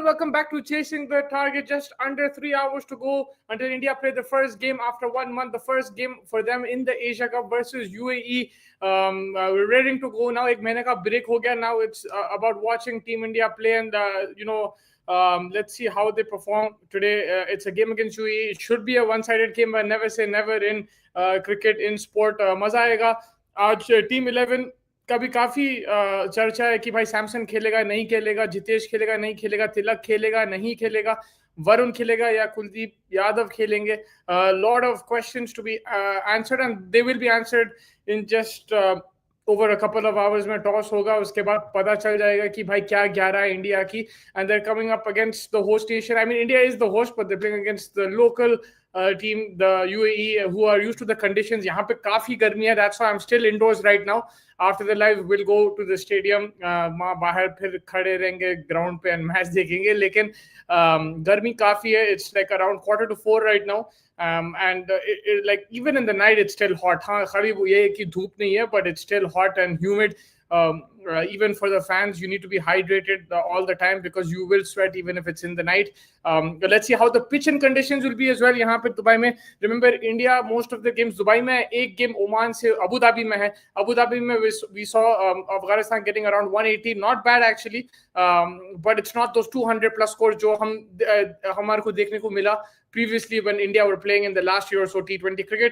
everyone, welcome back to Chasing the Target. Just under 3 hours to go until India play the first game after 1 month, the first game for them in the Asia Cup versus UAE. We're ready to go now. Ek mahine ka break ho gaya. Now it's about watching Team India play and, let's see how they perform today. It's a game against UAE. It should be a one-sided game, but never say never in cricket, in sport. Maza aayega. आज Team 11 का भी काफी चर्चा है कि भाई सैमसन खेलेगा नहीं खेलेगा, जितेश खेलेगा नहीं खेलेगा, तिलक खेलेगा नहीं खेलेगा, वरुण खेलेगा या कुलदीप यादव खेलेंगे. Lot of questions to be answered and they will be answered in just over a couple of hours में टॉस होगा. उसके बाद पता चल जाएगा कि भाई क्या 11 है इंडिया की. And they're coming up against the host nation. I mean, India is the host, but they're playing against the local team, the UAE, who are used to the conditions. यहाँ पे काफी गर्मी है. That's why I'm still indoors right now. After the live, we'll go to the stadium. वहाँ बाहर फिर खड़े रहेंगे ground पे and match देखेंगे. लेकिन गर्मी काफी है. It's like around 3:45 right now. And like even in the night, it's still hot. हाँ, खाली वो ये है कि धूप नहीं है, but it's still hot and humid. Even for the fans, you need to be hydrated all the time because you will sweat even if it's in the night. But let's see how the pitch and conditions will be as well. यहाँ पे Dubai में, remember India, most of the games Dubai में है. एक game Oman से Abu Dhabi में है. Abu Dhabi में we saw Afghanistan getting around 180. Not bad actually, but it's not those 200 plus scores जो हमारे को देखने को मिला previously when India were playing in the last year or so T20 cricket.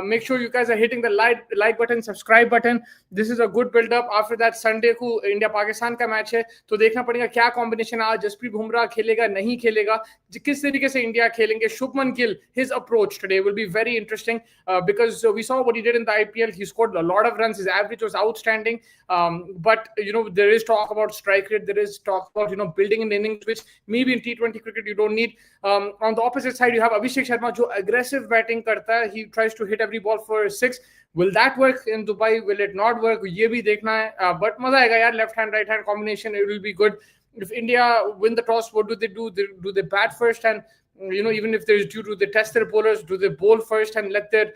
Make sure you guys are hitting the like button, subscribe button. This is a good build up. After that Sunday को India Pakistan का match है, तो देखना पड़ेगा क्या combination आज. जसप्रीत बुमराह खेलेगा नहीं खेलेगा, किस तरीके से इंडिया खेलेंगे. Shubman Gill, his approach today will be very interesting because we saw what he did in the IPL. He scored a lot of runs. His average was outstanding. But there is talk about strike rate. There is talk about building an innings, which maybe in T20 cricket you don't need. On the opposite side, you have Abhishek Sharma, जो aggressive batting करता है. He tries to hit every ball for 6. Will that work in Dubai? Will it not work? ये भी देखना है. But मजा आएगा यार. Left hand, right hand combination, it will be good. If India win the toss, what do they do? Do they bat first? And even if there's due to, they test their bowlers. Do they bowl first and let their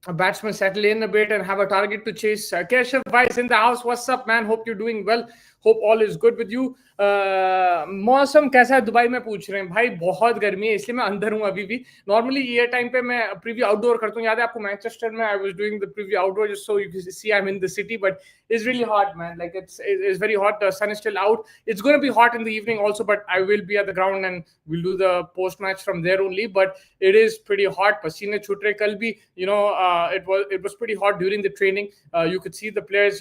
batsmen settle in a bit and have a target to chase? Keshav Vice in the house. What's up, man? Hope you're doing well. Hope all is good with you. मौसम कैसा है Dubai में पूछ रहे हैं भाई. बहुत गर्मी है, इसलिए मैं अंदर हूँ अभी भी. नॉर्मली ये टाइम पे मैं प्रीव्यू आउटडोर करता हूँ. याद है आपको मैनचेस्टर में I was doing the preview outdoor just so you can see I'm in the city, but it's really hot, man. Like it's very hot. The sun is still out. It's going to be hot in the evening also, but I will be at the ground and we'll do the post match from there only. But it is pretty hot. पसीने छूट रहे. कल भी it was pretty hot during the training. You could see the players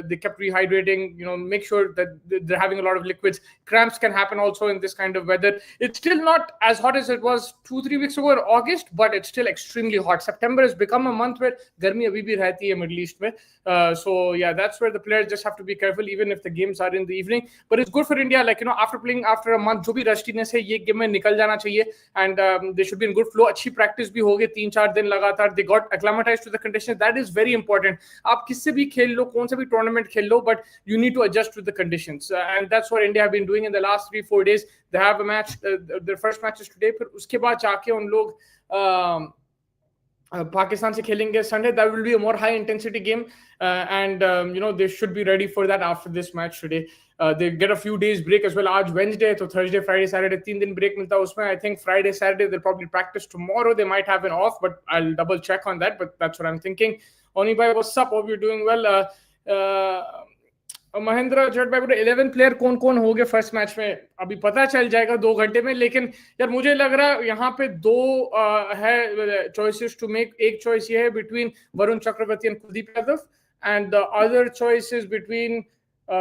they kept rehydrating, make sure that they're having a lot of liquids. Cramps can happen also in this kind of weather. It's still not as hot as it was 2-3 weeks ago in August, but it's still extremely hot. September has become a month where गर्मी अभी भी रहती है Middle East में. So yeah, that's where the players just have to be careful even if the games are in the evening. But it's good for India, like after playing after a month, जो भी rustiness है ये game में निकल जाना चाहिए. And they should be in good flow. अच्छी practice भी होगी 3-4 दिन लगातार. They got acclimatized to the conditions. That is very important. आप किससे भी खेल लो, कौन सा भी tournament खेल लो, but you need to adjust to the conditions. And that's what India have been doing in the last 3-4 days. They have a match, their first match is today. फिर उसके बाद जाके उन लोग Pakistan से खेलेंगे Sunday. That will be a more high intensity game, and they should be ready for that after this match today. They get a few days break as well. आज Wednesday, so Thursday, Friday, Saturday 3 दिन break मिलता है उसमें. I think Friday, Saturday they'll probably practice. Tomorrow they might have an off, but I'll double check on that. But that's what I'm thinking. Oni bhai, what's up? Hope you're doing well. Mahendra जट भाई बोले 11 player कौन कौन हो गए first match में. अभी पता चल जाएगा 2 घंटे में. लेकिन यार मुझे लग रहा है यहाँ पे 2 है चॉइसेस टू मेक. एक चॉइस ये है between Varun Chakravarthy and Kuldeep Yadav, and the other choice is between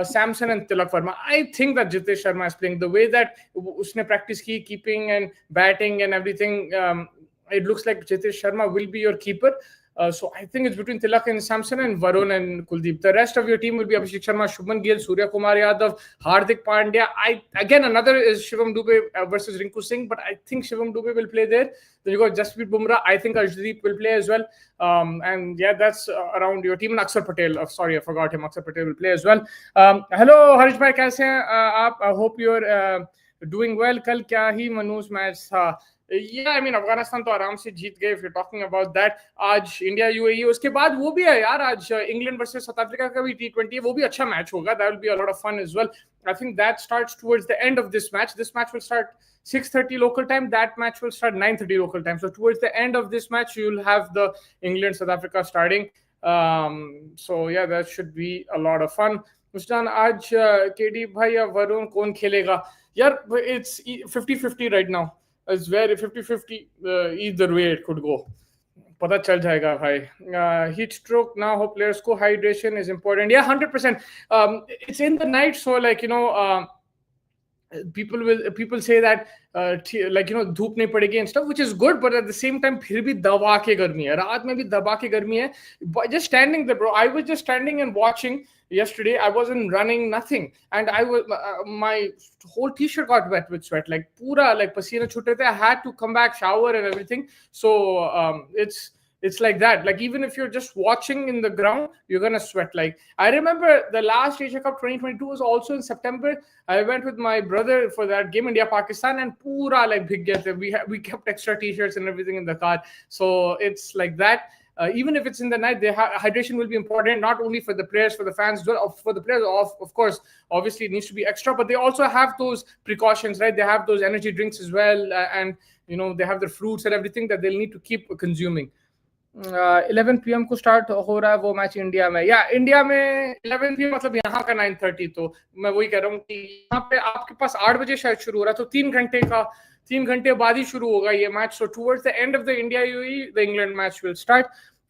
Samson and Tilak Verma. I think that Jitesh Sharma is playing the way that उसने practice की, keeping and batting and everything. It looks like Jitesh Sharma will be your keeper. So I think it's between Tilak and Samson and Varun and Kuldeep. The rest of your team will be Abhishek Sharma, Shubman Gill, Surya Kumar Yadav, Hardik Pandya. Again, another is Shivam Dube versus Rinku Singh, but I think Shivam Dube will play there. Then you got Jasprit Bumrah. I think Arshdeep will play as well. And yeah, that's around your team. And Akshar Patel. Sorry, I forgot him. Akshar Patel will play as well. Hello, Harish bhai, kaise hain aap? I hope you're doing well. Kal kya hi Manu's match tha. Yeah, I mean Afghanistan तो आराम से जीत गए. If you're talking about that, आज India UAE, उसके बाद वो भी है यार, आज इंग्लैंड वर्सेस साउथ अफ्रीका का भी T20 है, वो भी अच्छा मैच होगा. That will be a lot of fun as well. I think that starts towards the end of this match. This match will start 6:30 local time. That match will start 9:30 local time. So towards the end of this match, you'll have the England South Africa starting. So yeah, that should be a lot of fun. Mustan, आज KD भाई या वरुण कौन खेलेगा यार? It's 50-50 right now. It's very 50-50. Either way it could go. पता चल जाएगा भाई. Heat stroke now. Hope players को hydration is important. Yeah, 100%. It's in the night, so like people say that धूप नहीं पड़ेगी and stuff, which is good, but at the same time फिर भी दबा के गर्मी है, रात में भी दबा के गर्मी है. Just standing there, bro, I was just standing and watching yesterday. I wasn't running, nothing, and I was my whole t-shirt got wet with sweat, like पूरा like पसीने छूट रहे थे. I had to come back, shower and everything. So it's like that. Like even if you're just watching in the ground, you're gonna sweat. Like I remember the last Asia Cup 2022 was also in September. I went with my brother for that game, India Pakistan, and pura like big get. We kept extra t-shirts and everything in the car. So it's like that. Even if it's in the night, the hydration will be important, not only for the players, for the fans, for the players. Of course, obviously it needs to be extra, but they also have those precautions, right? They have those energy drinks as well, and they have the fruits and everything that they'll need to keep consuming. 11 PM को start हो रहा है वो match India में. या India में 11 PM मतलब यहाँ का 9:30. तो मैं वही कह रहा हूँ कि यहाँ पे आपके पास 8 बजे शायद शुरू हो रहा है, तो 3 घंटे बाद ही शुरू होगा ये match. So towards the end of the India UAE the England match will start.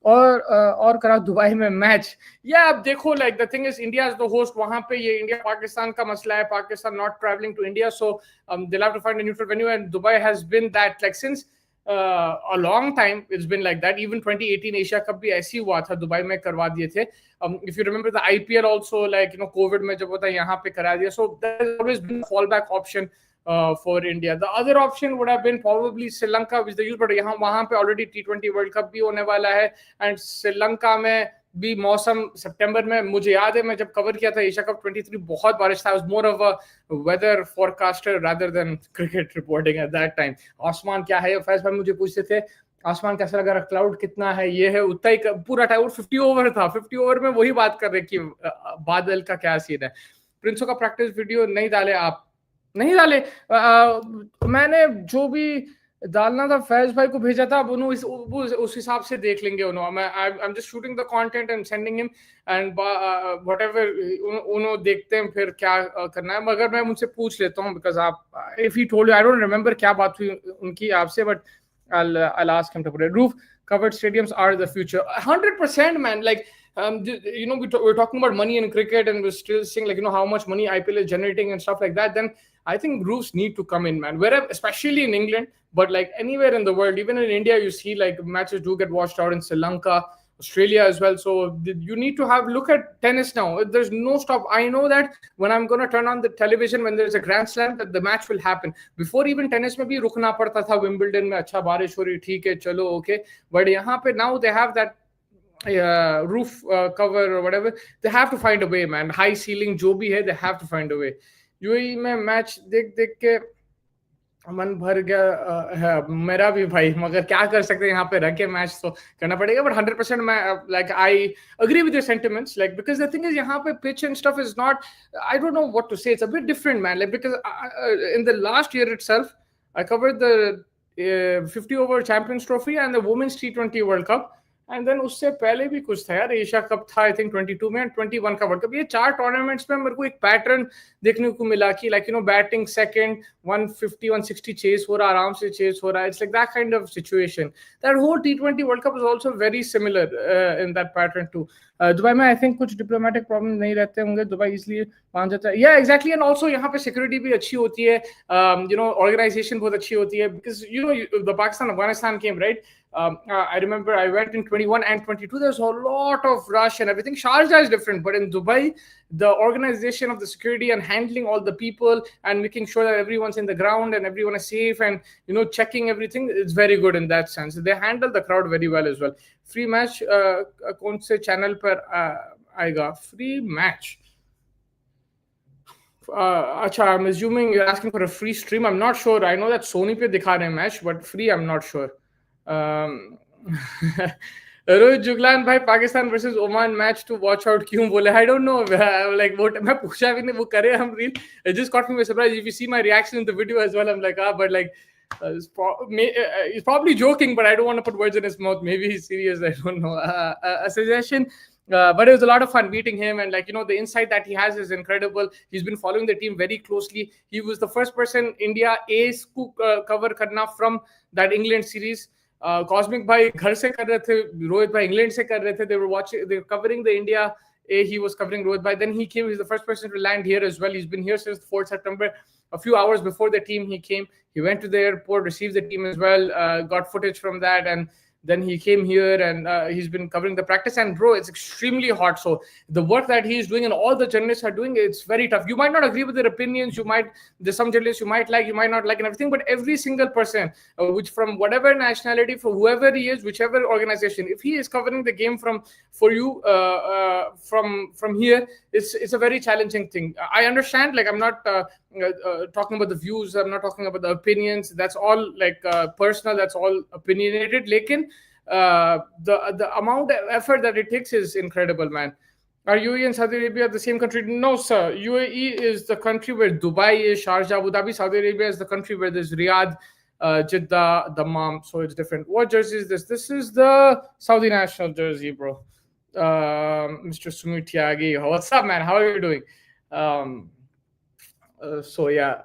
और करा दुबई में मैच. या अब देखो, like the thing is India is the host. वहां पे ये इंडिया पाकिस्तान का मसला है, Pakistan not travelling to India, so they have to find a neutral venue, and Dubai has been that like since a long time. It's been like that. Even 2018 Asia Cup भी ऐसी हुआ था, दुबई में करवा दिए थे. If you remember the IPL also, like COVID में जब होता है यहाँ पे करा दिया. So there has always been a fallback option for India. The other option would have been probably Sri Lanka, which they use, but यहाँ वहाँ पे already T20 World Cup भी होने वाला है, and Sri Lanka में भी मौसम सितंबर में, मुझे याद है मैं जब कवर किया था एशिया कप 23, बहुत बारिश था. I was more of a weather forecaster rather than cricket reporting at that time. आसमान क्या है, फैज भाई मुझे पूछते थे आसमान कैसा लगा, क्लाउड कितना है, ये है, उतना ही पूरा टाइम. 50 ओवर था, 50 ओवर में वही बात कर रहे कि बादल का क्या सीन है. प्रिंसो का प्रैक्टिस वीडियो नहीं डाले, आप नहीं डाले. मैंने जो भी डालना था फैज भाई को भेजा था, अब उन्होंने उस हिसाब से देख लेंगे. उन्होंने I am just shooting the content and sending him, and whatever उन्होंने देखते हैं फिर क्या करना है. मगर मैं उनसे पूछ लेता हूँ, बिकॉज आप if he told you, I don't remember क्या बात हुई उनकी आपसे, but I'll ask him to put it. Roof covered stadiums are the future. 100%, man. Like we're talking about money in cricket, and we're still seeing how much money IPL is generating and stuff like that. Then I think roofs need to come in, man. Wherever, especially in England, but like anywhere in the world, even in India, you see like matches do get watched out in Sri Lanka, Australia as well. So you need to look at tennis now. There's no stop. I know that when I'm going to turn on the television, when there's a Grand Slam, that the match will happen. Before even tennis में भी रुकना पड़ता था. Wimbledon में अच्छा बारिश हो रही, ठीक है, चलो, okay. But यहाँ पे now they have that roof cover or whatever. They have to find a way, man. High ceiling जो भी है, they have to find a way. UAE में मैच देख के मन भर गया है मेरा भी भाई, मगर क्या कर सकते हैं, यहाँ पे रह के मैच तो करना पड़ेगा. बट 100% मैं like I agree with your sentiments, like because the thing is यहाँ पे pitch and stuff is not, I don't know what to say, it's a bit different, man. Like because in the last year itself I covered the 50 over Champions Trophy and the Women's T20 World Cup, and then उससे पहले भी कुछ था यार, Asia cup था I think 22 में, and 21 का world cup. ये 4 टूर्नामेंट्स में मेरे को एक पैटर्न देखने को मिला कि बैटिंग सेकंड 150 160 चेस हो रहा, आराम से चेस हो रहा है. It's like that kind of situation. That whole T20 world cup is also very similar in that pattern too. Dubai में आई थिंक कुछ डिप्लोमेटिक प्रॉब्लम नहीं रहते होंगे, दुबई इसलिए मान जाता है. या एग्जैक्टली, एंड आल्सो यहाँ पे सिक्योरिटी भी अच्छी होती है, ऑर्गेनाइजेशन बहुत अच्छी होती है, because the Pakistan Afghanistan game, right? I remember I went in 21 and 22. There's a lot of rush and everything. Sharjah is different, but in Dubai, the organization of the security and handling all the people and making sure that everyone's in the ground and everyone is safe and checking everything, it's very good in that sense. They handle the crowd very well as well. Free match कौन से channel पर आएगा? Free match Acha, I'm assuming you're asking for a free stream. I'm not sure. I know that Sony पे दिखा रहे हैं match, but free I'm not sure. Um, Rohit Juglan भाई Pakistan versus Oman match to watch out क्यों बोले आई don't know like वो मैं पूछा भी नहीं वो करे हम reel it just caught me by surprise if you see my reaction in the video as well I am like but like he's probably joking, but I don't want to put words in his mouth. Maybe he's serious. I don't know. A suggestion. But it was a lot of fun meeting him, and like the insight that he has is incredible. He's been following the team very closely. He was the first person India A's को cover करना from that England series. Cosmic भाई घर से कर रहे थे, रोहित भाई England से कर रहे थे. They were covering the India A. He was covering Rohit bhai. Then he came. He's the first person to land here as well. He's been here since 4th September. A few hours before the team, he came. He went to the airport, received the team as well, got footage from that, and then he came here and he's been covering the practice. And bro, it's extremely hot. So the work that he's doing and all the journalists are doing, it's very tough. You might not agree with their opinions. There's some journalists you might like, you might not like, and everything. But every single person, which from whatever nationality, for whoever he is, whichever organization, if he is covering the game for you from here, it's a very challenging thing. I understand. Like I'm not talking about the views. I'm not talking about the opinions. That's all like personal. That's all opinionated. Lekin the amount of effort that it takes is incredible, man. Are UAE and Saudi Arabia the same country? No, sir. UAE is the country where Dubai is, Sharjah, Abu Dhabi. Saudi Arabia is the country where there's Riyadh, Jeddah, Dammam. So it's different. What jersey is this? This is the Saudi national jersey, bro. Mr. Sumit Tyagi. What's up, man? How are you doing? So yeah,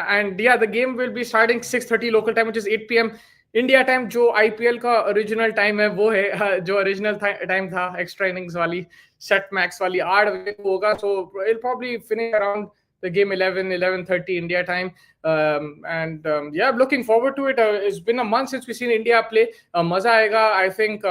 and yeah, the game will be starting 6:30 local time, which is 8 p.m. India time. जो IPL का original time है वो है जो original time था extra innings वाली set max वाली 8 बजे को होगा. So it'll probably finish around the game 11:30 India time. Yeah, I'm looking forward to it. It's been a month since we've seen India play. Maza aega. I think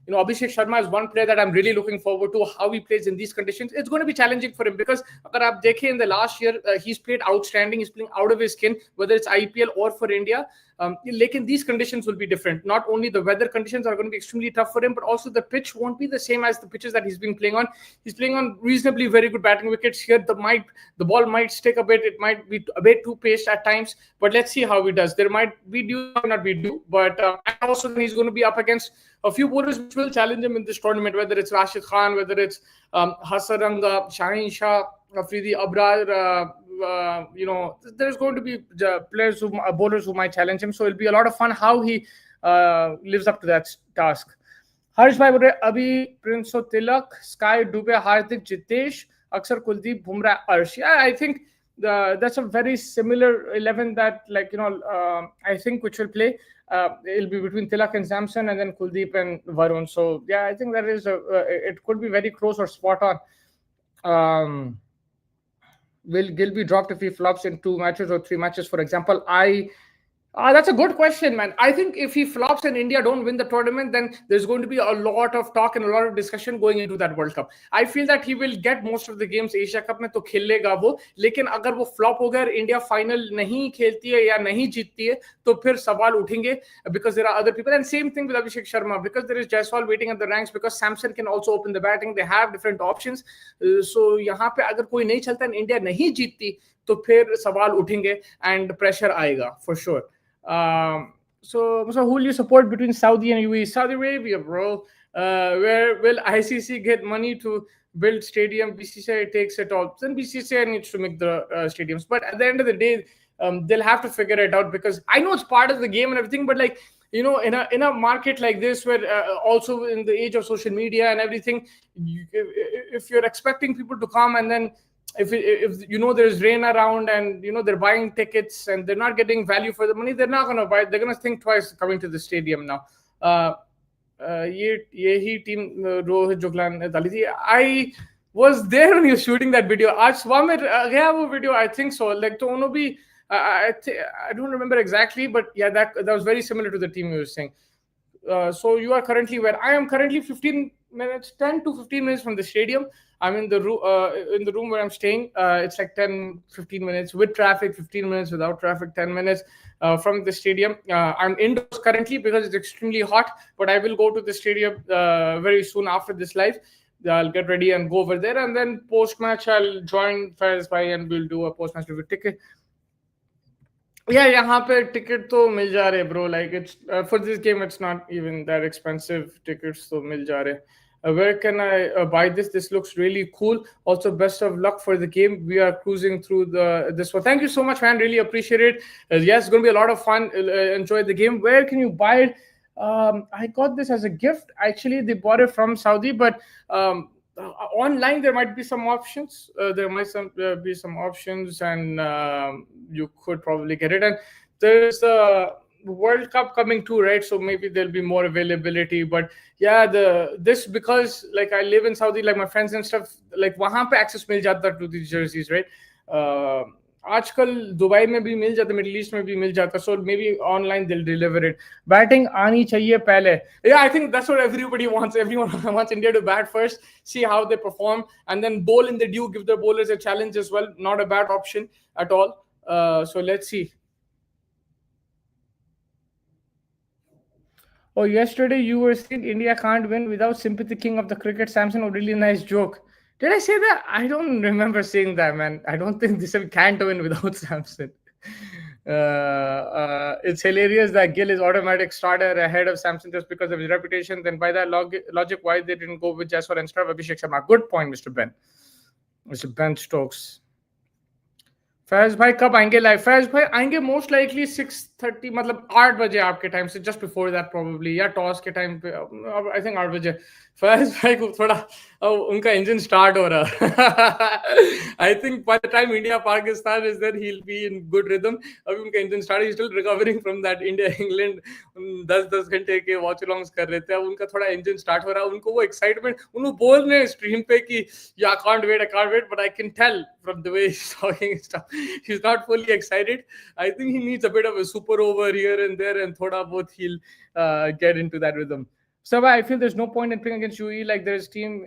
Abhishek Sharma is one player that I'm really looking forward to how he plays in these conditions. It's going to be challenging for him because agar aap dekhe in the last year he's played outstanding. He's playing out of his skin, whether it's IPL or for India. Lekin these conditions will be different. Not only the weather conditions are going to be extremely tough for him, but also the pitch won't be the same as the pitches that he's been playing on. He's playing on reasonably very good batting wickets here. The ball might stick a bit. It might be a bit too paced at times, but let's see how he does. There might be due, might not be due, but and also then he's going to be up against a few bowlers which will challenge him in this tournament, whether it's Rashid Khan, whether it's Hasaranga, Shaheen Shah, Afridi Abrar. There's going to be bowlers who might challenge him. So it'll be a lot of fun how he lives up to that task. Harsh bhai, Abhi, Prince Tilak, Sky, Dubey, Hardik, Jitesh, Aksar, Kuldeep, Bumrah, Arsh. Yeah, I think that's a very similar 11 that I think which will play. It'll be between Tilak and Samson, and then Kuldeep and Varun. So yeah, I think that is it could be very close or spot on. Will Gill be dropped if he flops in 2 matches or 3 matches, for example? That's a good question, man. I think if he flops and India don't win the tournament, then there's going to be a lot of talk and a lot of discussion going into that World Cup. I feel that he will get most of the games Asia Cup में तो खेलेगा वो, लेकिन अगर वो flop हो गया, India final नहीं खेलती है या नहीं जीतती है, तो फिर सवाल उठेंगे because there are other people. And same thing with Abhishek Sharma, because there is Jaiswal waiting at the ranks, because Samson can also open the batting. They have different options. So यहाँ पे अगर कोई नहीं चलता and India नहीं जीतती, तो फिर सवाल उठेंगे and pressure आएगा for sure. So who will you support between Saudi and UAE? Saudi Arabia, bro. Where will ICC get money to build stadium? BCCI takes it all. Then BCCI needs to make the stadiums. But at the end of the day, they'll have to figure it out, because I know it's part of the game and everything, but like, in a market like this, where also in the age of social media and everything, if you're expecting people to come and then if there's rain around and they're buying tickets and they're not getting value for the money, they're not going to buy it. They're going to think twice coming to the stadium now. Yehi team Rohit Juglan Daliti. I was there when he was shooting that video. Aaj Swamir gaya wo video, I think so. Like to uno bhi I don't remember exactly, but yeah, that was very similar to the team you were saying. So you are currently where? I am currently 10 to 15 minutes from the stadium. I'm in the room where I'm staying. It's like 10-15 minutes with traffic, 15 minutes without traffic, 10 minutes from the stadium. I'm indoors currently because it's extremely hot, but I will go to the stadium very soon after this live. I'll get ready and go over there, and then post match I'll join Faiz Bhai and we'll do a post match review. Ticket, yeah, यहाँ पे ticket तो मिल जा रहे bro. Like it's for this game, it's not even that expensive. Tickets तो मिल जा रहे. Where can I buy this? This looks really cool. Also, best of luck for the game. We are cruising through this one. Thank you so much, man. Really appreciate it. Yes, it's going to be a lot of fun. Enjoy the game. Where can you buy it? I got this as a gift. Actually, they bought it from Saudi, but online there might be some options. There might be some options, and you could probably get it. And there's a World Cup coming too, right? So maybe there'll be more availability. But yeah, this because like I live in Saudi, like my friends and stuff, like वहाँ पे access मिल जाता to these jerseys, right? आजकल Dubai में भी मिल जाता, middle east में भी मिल जाता, so maybe online they'll deliver it. Batting आनी चाहिए पहले. Yeah, I think that's what everybody wants. Everyone wants India to bat first, see how they perform, and then bowl in the dew, give their bowlers a challenge as well. Not a bad option at all. So let's see. Oh, yesterday you were saying India can't win without sympathy king of the cricket, Samson. A really nice joke. Did I say that? I don't remember saying that, man. I don't think this can't win without Samson. It's hilarious that Gill is automatic starter ahead of Samson just because of his reputation. Then by that logic, why they didn't go with Jaiswal instead of Abhishek Sharma? Good point, Mr. Ben. Mr. Ben Stokes. Faiz भाई कब आएंगे live? Faiz भाई आएंगे most likely 6:30, मतलब 8 बजे आपके time से, just before that probably, या टॉस के टाइम पे आई थिंक 8 बजे. फैज भाई को थोड़ा उनका इंजन स्टार्ट हो रहा. I think by the time India Pakistan is there he will be in good rhythm. अभी उनका engine start, he still recovering from that India England 10-10 घंटे के वॉच अलोंग्स कर रहे थे. अब उनका थोड़ा इंजन स्टार्ट हो रहा है. उनको वो एक्साइटमेंट, उनको बोल रहे हैं स्ट्रीम पे कि या I can't wait, but I can tell from the way he's talking and stuff, he's not fully excited. I think he needs a bit of a super over here and there, and thoda bahut he'll get into that rhythm. So I feel there's no point in playing against UAE. Like there's team.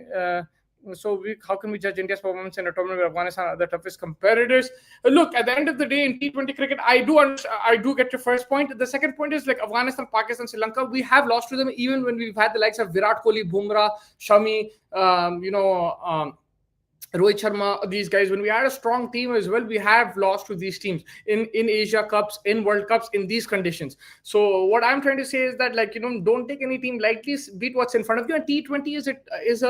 So how can we judge India's performance in a tournament where Afghanistan are the toughest competitors? Look, at the end of the day, in T20 cricket, I do get your first point. The second point is like Afghanistan, Pakistan, Sri Lanka. We have lost to them even when we've had the likes of Virat Kohli, Bumrah, Shami, Rohit Sharma, these guys. When we had a strong team as well, we have lost to these teams in Asia Cups, in World Cups, in these conditions. So what I'm trying to say is that, like, don't take any team lightly. Beat what's in front of you. And T20 is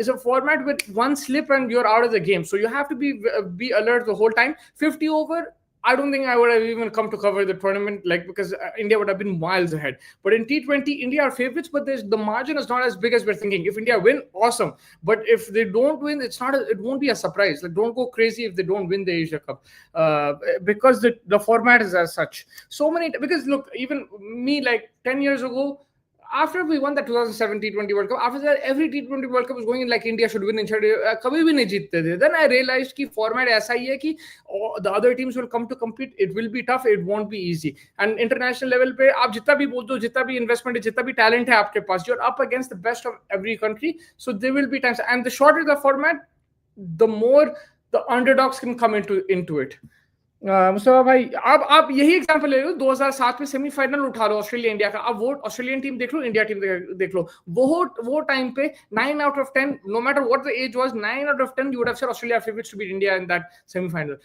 a format with one slip and you're out of the game. So you have to be alert the whole time. 50 over, I don't think I would have even come to cover the tournament, like, because India would have been miles ahead. But in T20, India are favorites, but the margin is not as big as we're thinking. If India win, awesome. But if they don't win, it won't be a surprise. Like, don't go crazy if they don't win the Asia Cup, because the format is as such. So many, because look, even me, like 10 years ago, after we won the 2007 T20 World Cup, after that every T20 World Cup was going in like India should win, kabhi bhi nahi jeette the. Then I realized ki format aisa hi hai ki the other teams will come to compete. It will be tough, it won't be easy. And international level pe aap jitna bhi bol do, jitna bhi investment hai, jitna bhi talent hai aapke paas, you're up against the best of every country. So there will be times, and the shorter the format, the more the underdogs can come into it. Mustafa भाई, आप यही example ले लो. 2007 में semifinal उठा लो Australia India का. अब वो Australian team देख लो, इंडिया टीम देख लो. वो टाइम पे 9 out of 10, no matter what the age was, 9 out of 10 you would have said Australia favorites to beat India in that semi-final.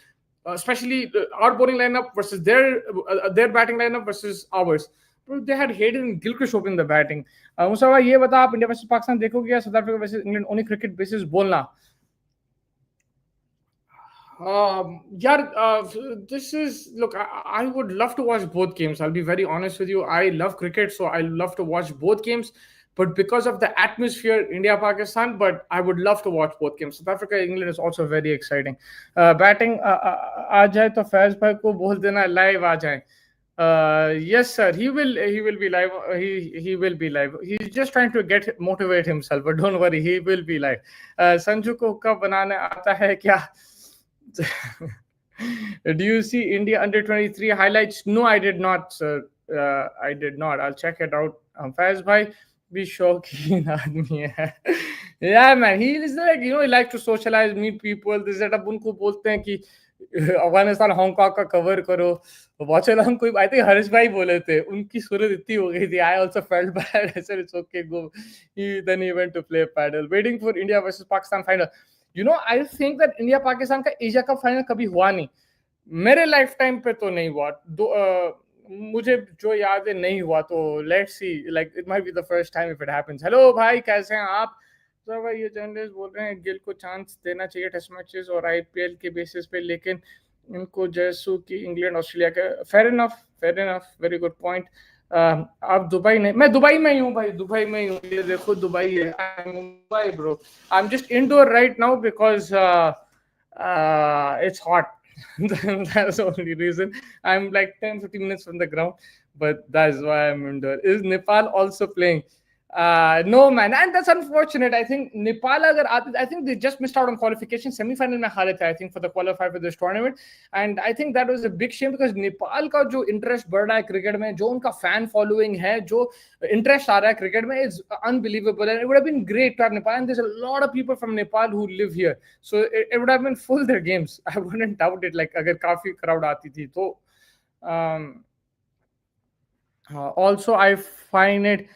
Especially our bowling lineup versus their batting lineup versus ours. They had Hayden and Gilchrist open the batting. Mustafa भाई, ये बता, आप India versus Pakistan देखोगे या south Africa versus England only cricket basis बोलना? This is, look, I would love to watch both games. I'll be very honest with you. I love cricket, so I love to watch both games. But because of the atmosphere, India, Pakistan, but I would love to watch both games. South Africa, England is also very exciting. Batting आ जाए तो फैज भाई को बोल देना live आ जाए. Yes, sir. He will be live. He will be live. He's just trying to motivate himself. But don't worry, he will be live. Sanju को कब बनाने आता है क्या? Do you see India under 23 highlights? No, I did not, sir. I did not. I'll check it out. Faiz bhai भी शौकीन आदमी है. Yeah, man. He is like, he likes to socialize, meet people. This setup उनको बोलते हैं कि Afghanistan Hong Kong का cover करो, वॉच अलोंग कोई आई थिंक हरीश भाई बोले थे, उनकी सूरत इतनी हो गई थी, I also felt bad, I said it's okay go, he then he went to play padel, waiting for India versus Pakistan final. You know I think that India Pakistan का एशिया कप फाइनल कभी हुआ नहीं, मेरे लाइफ टाइम पे तो नहीं हुआ, मुझे जो याद है नहीं हुआ, तो let's see, like it might be the first time if it happens. Hello भाई, कैसे हैं आप? सर भाई, ये जर्नलिस्ट बोल रहे हैं गिल को चांस देना चाहिए टेस्ट मैचेस और आईपीएल के बेसिस पे, लेकिन इनको जैसू की इंग्लैंड ऑस्ट्रेलिया के, fair enough, very good point. आप दुबई नहीं, मैं दुबई में ही हूँ भाई, दुबई में ही हूँ, ये देखो दुबई है, I am Dubai bro, I am just indoor right now because it's hot. That's the only reason. I'm like 10-15 minutes from the ground, but that's why I'm indoor. Is Nepal also playing? No man, and that's unfortunate. I think Nepal I think they just missed out on qualification. Semi-final में हारे थे, I think, for the qualifier for this tournament, and I think that was a big shame because Nepal का जो interest बढ़ रहा है cricket में, जो उनका fan following है, जो interest आ रहा है क्रिकेट में, is unbelievable, and it would have been great to have Nepal. And there's a lot of people from Nepal who live here, so it would have been full their games. I wouldn't doubt it. Like अगर काफी crowd आती थी तो. Also, I find it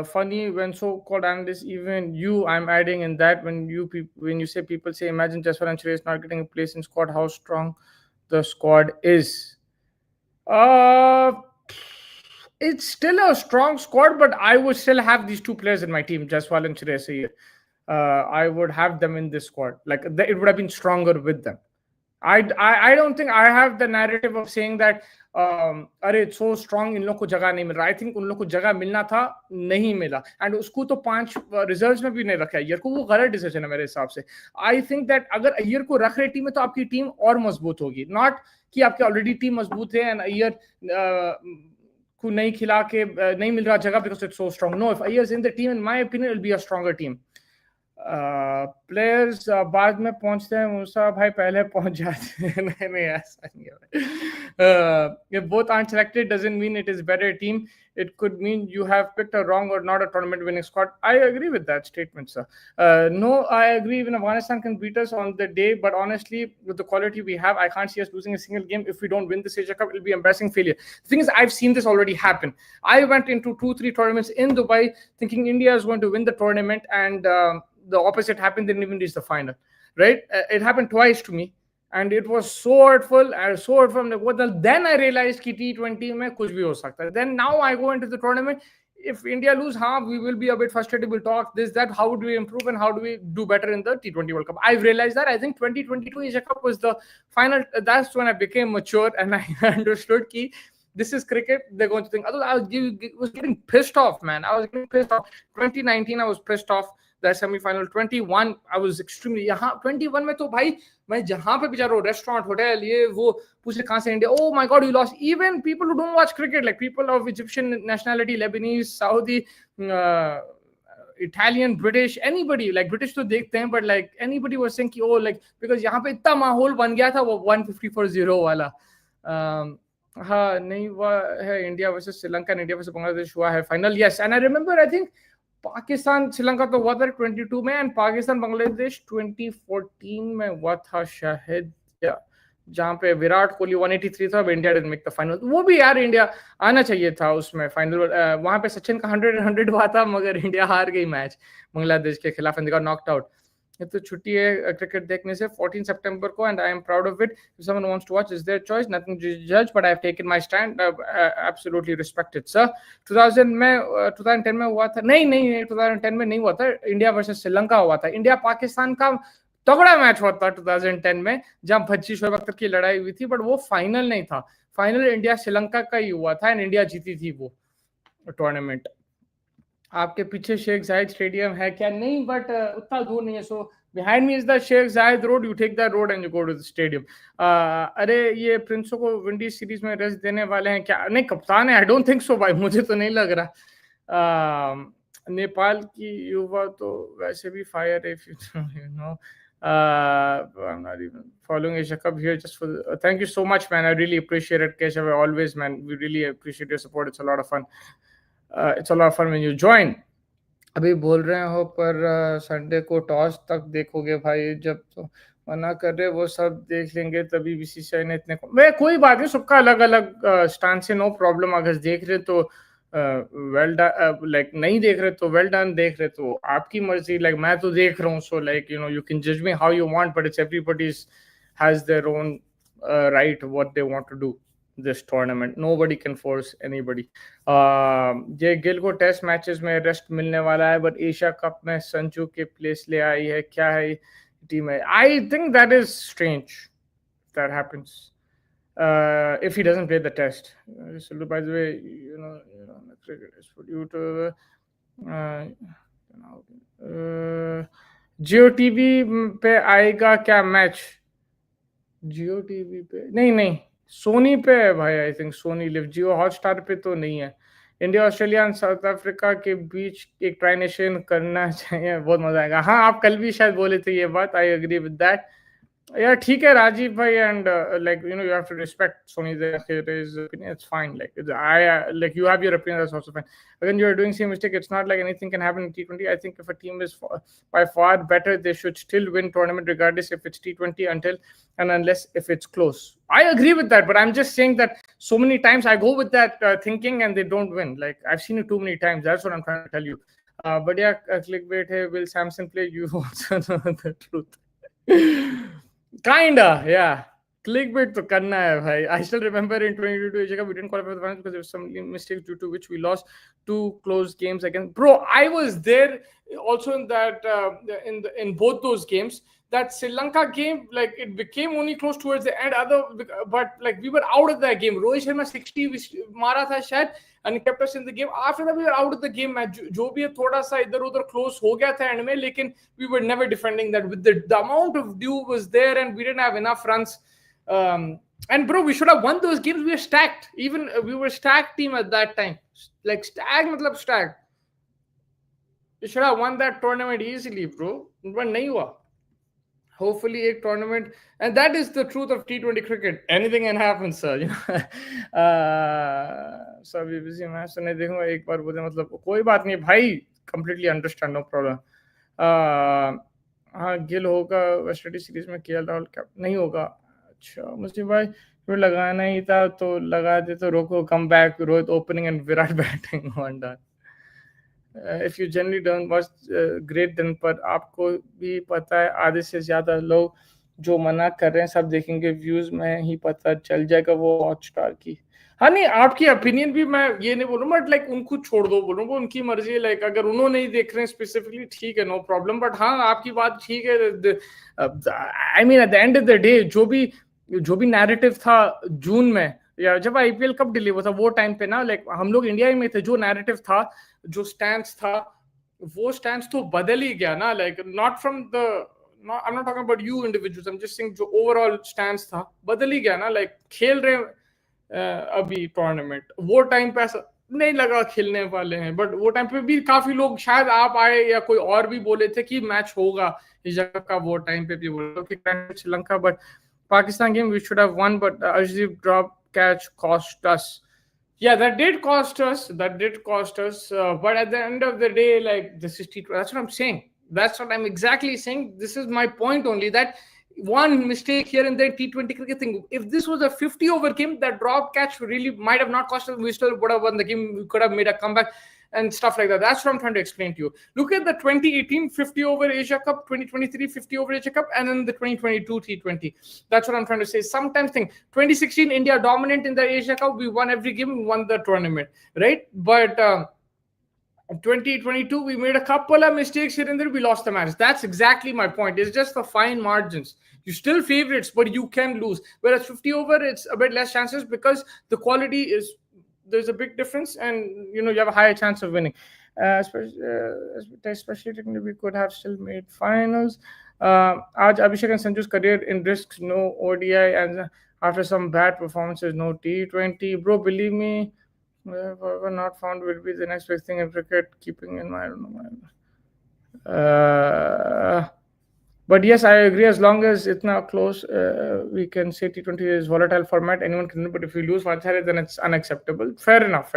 funny when so-called analysts, even you, I'm adding in that, when you say people say, imagine Jaswal and Shreyas not getting a place in squad, how strong the squad is. It's still a strong squad, but I would still have these two players in my team, Jaswal and Shreyas here. I would have them in this squad. Like it would have been stronger with them. I don't think I have the narrative of saying that अरे it's so strong, इन लोग को जगह नहीं मिल रहा. I think उन लोग को जगह मिलना था, नहीं मिला, and उसको तो 5 रिजर्व्स में भी नहीं रखा अय्यर को, वो गलत डिसीजन है मेरे हिसाब से. I think that अगर अय्यर को रख रहे टीम में तो आपकी टीम और मजबूत होगी, नॉट कि आपकी ऑलरेडी टीम मजबूत है एंड अय्यर को नहीं खिला के नहीं मिल रहा जगह because it's so strong. No, if Ayyar is in the team, in my opinion, it will be a stronger team. Players बाद में पहुंचते हैं, मूसा भाई पहले पहुंच जाते हैं. नहीं ऐसा नहीं है. If both aren't selected doesn't mean it is better team. It could mean you have picked a wrong or not a tournament winning squad. I agree with that statement, sir. No, I agree. Even Afghanistan can beat us on the day, but honestly, with the quality we have, I can't see us losing a single game. If we don't win this Asia Cup, it'll be embarrassing failure. The thing is, I've seen this already happen. I went into 2-3 tournaments in Dubai thinking India is going to win the tournament, and the opposite happened. They didn't even reach the final, right? It happened twice to me, and it was so hurtful. Then I realized कि T20 में कुछ भी हो सकता है. Then now I go into the tournament. If India lose, we will be a bit frustrated. We'll talk this, that. How do we improve and how do we do better in the T20 World Cup? I've realized that. I think 2022 Asia Cup was the final. That's when I became mature and I understood कि this is cricket. They're going to think. Otherwise, I was getting pissed off, man. I was getting pissed off. 2019, I was pissed off. That semi-final. 21, I was extremely. यहाँ 21 में तो भाई मैं जहाँ पे भी जा रहा हूँ, रेस्टोरेंट, होटल, ये वो पूछे कहाँ से India. Oh my God, you lost. Even people who don't watch cricket, like people of Egyptian nationality, Lebanese, Saudi, Italian, British, anybody, like British तो देखते हैं, but like anybody was saying कि oh like because यहाँ पे इतना माहौल बन गया था वो 150-0 वाला. हाँ नहीं हुआ है India versus Sri Lanka, India versus Bangladesh हुआ है final. Yes, and I remember, I think Pakistan Sri Lanka तो हुआ था 22 में, एंड पाकिस्तान बांग्लादेश 2014 में हुआ था शायद, जहां पे विराट कोहली 183 था. India didn't make the final. वो भी यार इंडिया आना चाहिए था उसमें फाइनल. वहां पे सचिन का 100 हुआ था, मगर इंडिया हार गई मैच बांग्लादेश के खिलाफ एंड गॉट नॉक्ड आउट. ये तो छुट्टी है क्रिकेट देखने से 14 सितंबर को, and I am proud of it. If someone wants to watch, is there choice, nothing to जज, but I have taken my stand. Absolutely respect it sir. 2010 में हुआ था. नहीं 2010 में नहीं हुआ था. इंडिया वर्सेस श्रीलंका हुआ था. इंडिया पाकिस्तान का तगड़ा मैच हुआ था 2010 में, जहां भज्जी शोएब अख्तर की लड़ाई हुई थी, बट वो फाइनल नहीं था. फाइनल इंडिया श्रीलंका का ही हुआ था एंड इंडिया जीती थी वो टूर्नामेंट. आपके पीछे शेख जायद स्टेडियम है क्या? नहीं, बट उतना दूर नहीं है. So behind me is the Sheikh Zayed road. You take that road and you go to the stadium. अरे ये प्रिंसो को विंडीज सीरीज में रेस्ट देने वाले हैं क्या? नहीं, कप्तान है. आई डोंट थिंक सो भाई, मुझे तो नहीं लग रहा. नेपाल की युवा तो वैसे भी फायर है, if you know. I'm not even following Asia Cup here just for thank you so much, man. I really appreciate it, Keshav. Always, man. We really appreciate your support. It's a lot of fun. It's a lot of fun when you join. अभी बोल रहे हो पर Sunday को toss तक देखोगे भाई, जब तो मना कर रहे वो सब देख लेंगे तभी बीसीसीआई ने इतने मैं कोई बात नहीं, सबका अलग अलग स्टैंड से, नो प्रॉब्लम। अगर देख रहे तो वेल डन, लाइक नहीं देख रहे तो वेल डन, देख रहे तो आपकी मर्जी। लाइक मैं तो देख रहा हूँ, सो लाइक यू कैन जज me how you want, but it's everybody's has their own right what they want to do this tournament. Nobody can force anybody. ये गिल को टेस्ट मैचेस में रेस्ट मिलने वाला है, बट एशिया कप में संजू के place ले आई है, क्या है टीम है? I think that is strange if that happens. If he doesn't play the test. So by the way, cricket is for you to Jio TV पे आएगा क्या मैच? जियो टीवी पे नहीं, सोनी पे है भाई। I think Sony LIV, Jio Hotstar पे तो नहीं है। India Australia and South Africa के बीच एक ट्राई नेशन करना चाहिए, बहुत मजा आएगा। हाँ, आप कल भी शायद बोले थे ये बात, I agree with that. Yeah, ठीक है राजीव भाई, and like you have to respect Sony's opinion. It's fine. Like like you have your opinion, that's also fine. Again, you're doing same mistake. It's not like anything can happen in T20. I think if a team is by far better, they should still win tournament regardless if it's T20 until and unless if it's close. I agree with that, but I'm just saying that so many times I go with that thinking and they don't win. Like I've seen it too many times. That's what I'm trying to tell you. But yeah, clickbait. Hey, will Samson play? You also know the truth. Kinda, yeah. Clickbait to karna hai bhai. I still remember in 2022 Asia Cup we didn't qualify for the finals because there were some mistakes due to which we lost 2 close games again. Bro, I was there also in that in both those games. That Sri Lanka game, like it became only close towards the end. But like we were out of that game. Rohit Sharma 60 mara tha shayad and kept us in the game. After that we were out of the game. जो भी है थोड़ा सा इधर उधर close हो गया था end में, लेकिन we were never defending that. With the amount of dew was there and we didn't have enough runs. And bro, we should have won those games. We were stacked. Even we were stacked team at that time. Like stacked matlab stacked. We should have won that tournament easily, bro. But nahi hua. Hopefully a tournament, and that is the truth of T20 cricket. Anything can happen, sir. So अभी busy match तो नहीं देखूंगा, एक बार बोले मतलब कोई बात नहीं भाई, completely understand, no problem. हाँ, गिल होगा वेस्ट इंडीज सीरीज में, केएल राहुल क्या नहीं होगा? अच्छा मुझे भाई फिर लगाना ही था तो लगा दे, तो RoKo come back, Rohit opening and Virat batting, one done. If you generally don't watch great then, पर आपको भी पता है आधे से ज्यादा लोग जो मना कर रहे हैं सब देखेंगे, व्यूज में ही पता चल जाएगा वो हॉटस्टार की। हाँ नहीं, आपकी ओपिनियन भी मैं ये नहीं बोलूँ, बट लाइक उनको छोड़ दो, बोलूँ वो उनकी मर्जी है। लाइक अगर उन्होंने नहीं देख रहे हैं स्पेसिफिकली, ठीक है, नो प्रॉब्लम। बट हाँ, आपकी बात ठीक है। I mean at the end of the day जो भी नैरेटिव था जून में या जब आईपीएल कब डिलीवर हुआ था वो टाइम पे ना, लाइक हम लोग इंडिया में थे, जो नैरेटिव था, जो स्टैंस था, वो स्टैंस तो बदल ही गया ना। Like not from the I'm not talking about you individuals, I'm just saying जो ओवरऑल स्टैंस था बदल ही गया ना। लाइक खेल रहे अभी टूर्नामेंट, वो टाइम पे ऐसा नहीं लगा खेलने वाले हैं, बट वो टाइम पे भी काफी लोग, शायद आप आए या कोई और भी बोले थे कि मैच होगा इस जगह का, वो टाइम पे भी बोला कि Sri Lanka, but Pakistan game we should have won, but Arshdeep drop catch cost us. Yeah, that did cost us. But at the end of the day, like this is T20. That's what I'm saying. That's what I'm exactly saying. This is my point only, that one mistake here and there, T20 cricket thing. If this was a 50 over game, that drop catch really might have not cost us. We still would have won the game. We could have made a comeback and stuff like that. That's what I'm trying to explain to you. Look at the 2018 50 over Asia Cup, 2023 50 over Asia Cup, and then the 2022 T20. That's what I'm trying to say. Sometimes think 2016 India dominant in the Asia Cup. We won every game, we won the tournament, right? But 2022 we made a couple of mistakes here and there, we lost the match. That's exactly my point. It's just the fine margins. You're still favorites, but you can lose. Whereas 50 over, it's a bit less chances because the quality is, there's a big difference, and you have a higher chance of winning. Especially we could have still made finals. Aaj Abhishek and Sanju's career in risks, no ODI, and after some bad performances, no T20. Bro, believe me, whatever not found will be the next big thing in cricket. Keeping in mind, but yes, I agree. As long as it's not close, we can say T20 is volatile format. Anyone can win, but if we lose one side, then it's unacceptable. Fair enough.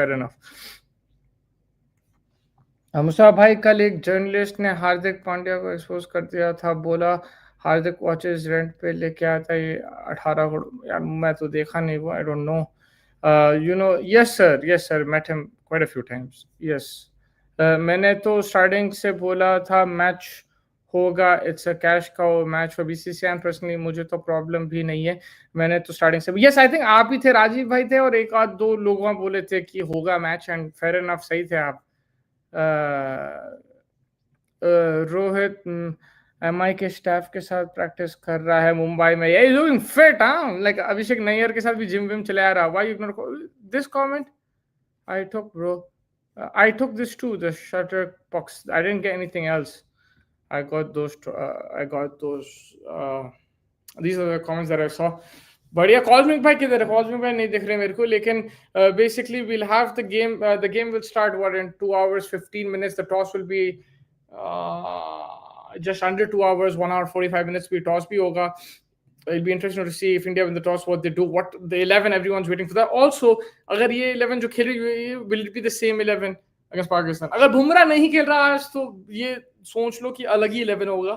मुसा भाई, कल एक journalist ने हार्दिक पांड्या को expose कर दिया था, बोला हार्दिक watches rent पे लेके आता है 18 करोड़ यार, मैं तो देखा नहीं वो, I don't know. You know, yes sir, met him quite a few times, yes. मैंने तो स्टार्टिंग से बोला था मैच होगा, इट्स अ कैश का मैच फॉर बीसीसीआई, पर्सनली मुझे तो प्रॉब्लम भी नहीं है। मैंने तो स्टार्टिंग से, यस आई थिंक आप ही थे, राजीव भाई थे, और एक आध दो लोग बोले थे कि होगा मैच, एंड फेयर इनफ, सही थे आप। रोहित एमआई के स्टाफ के साथ प्रैक्टिस कर रहा है मुंबई में, ये लुकिंग फिट, हाँ, लाइक अभिषेक नैयर के साथ भी जिम विम चले आ रहा, why you ignore this comment? I took, bro. I took this too, the shutter box. I didn't get anything else. I got those. I got those. These are the comments that I saw. But yeah, Cosmic भाई किधर है? Cosmic भाई नहीं दिख रहे मेरे को, लेकिन basically we'll have the game. The game will start what, in 2 hours 15 minutes. The toss will be just under 2 hours, 1 hour 45 minutes. भी toss भी होगा. It'll be interesting to see if India win the toss, what they do, what the 11 everyone's waiting for that. Also, अगर ये 11 जो खेल रही है, will it be the same 11 against Pakistan? अगर बुमराह नहीं खेल रहा आज, तो ये सोच लो कि अलग ही 11 होगा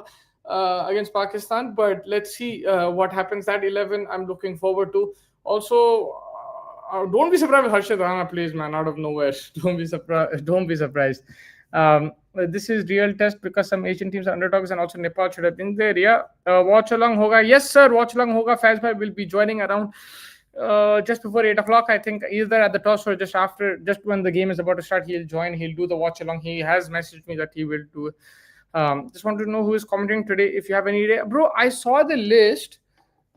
against Pakistan. But let's see what happens. That 11 I'm looking forward to. Also, don't be surprised if Harshad Rana plays, man, out of nowhere. Don't be surprised. Don't be surprised. This is real test because some Asian teams are underdogs, and also Nepal should have been there. Yeah, watch along hoga. Yes, sir. Watch along hoga. Faz bhai will be joining around just before 8 o'clock. I think either at the toss or just after, just when the game is about to start. He'll join. He'll do the watch along. He has messaged me that he will do. Just want to know who is commenting today. If you have any idea, bro, I saw the list.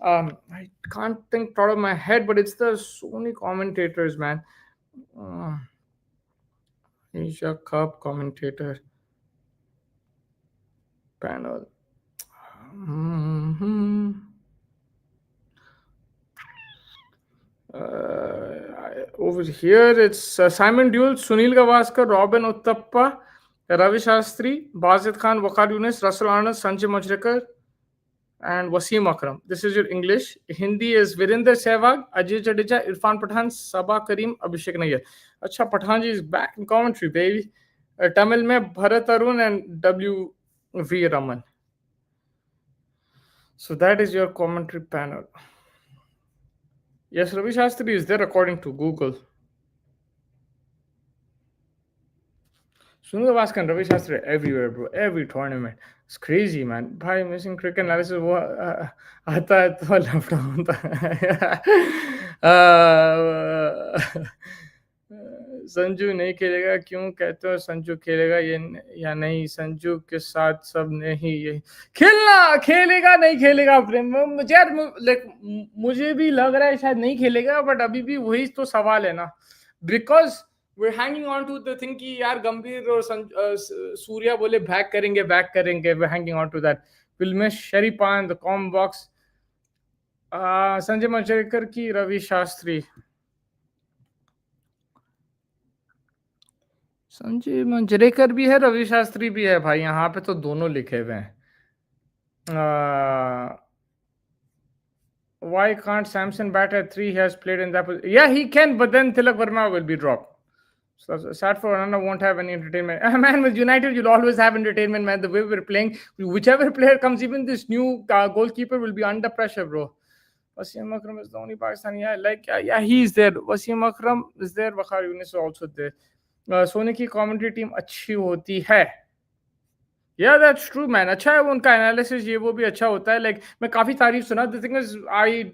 I can't think out of my head, but it's the Sony commentators, man. Asia Cup commentator panel. Over here, it's Simon Dewell, Sunil Gavaskar, Robin Uttappa, Ravi Shastri, Bazid Khan, Waqar Yunus, Russell Arnold, Sanjay Majrekar, and Wasim Akram. This is your English. Hindi is Virender Sehwag, Ajay Jadeja, Irfan Pathan, Sabah Karim, Abhishek Nayyar. Acha, Pathan ji is back in commentary, baby. Tamil mein Bharat Arun and W.V. Raman. So that is your commentary panel. Yes, Ravi Shastri is there according to Google. Sunil Gavaskar and Ravi Shastri everywhere, bro. Every tournament. It's crazy, man. Bhai, missing cricket analysis वो आता है तो लफड़ा होता है. संजू नहीं खेलेगा, क्यों कहते हो संजू खेलेगा ये या नहीं? संजू के साथ सब नहीं, ये खेलना, खेलेगा नहीं खेलेगा, मुझे यार मुझे भी लग रहा है शायद नहीं खेलेगा, बट अभी भी वही तो सवाल है ना, because we're hanging on to the thing कि यार गंभीर और सूर्या बोले बैक करेंगे, we're hanging on to that. We'll miss Sharipa in the com box. Sanjay Manjrekar की रवि शास्त्री. संजय मंजरेकर भी है, रवि शास्त्री भी है भाई, यहाँ पे तो दोनों लिखे हुए हैं. Why can't Samson bat at 3? He has played in that position. Yeah, he can, but then Tilak Verma will be dropped. So sad for Ananda won't have any entertainment. Man, with United, you'll always have entertainment, man. The way we're playing, whichever player comes, even this new goalkeeper will be under pressure, bro. Wasim Akram is the only Pakistani. Yeah, he's there. Wasim Akram is there. Waqar Yunus is also there. Soni की commentary team अच्छी होती है. Yeah, that's true, man. अच्छा है वो, उनका analysis ये वो भी अच्छा होता है. Like मैं काफी तारीफ सुना. The thing is, I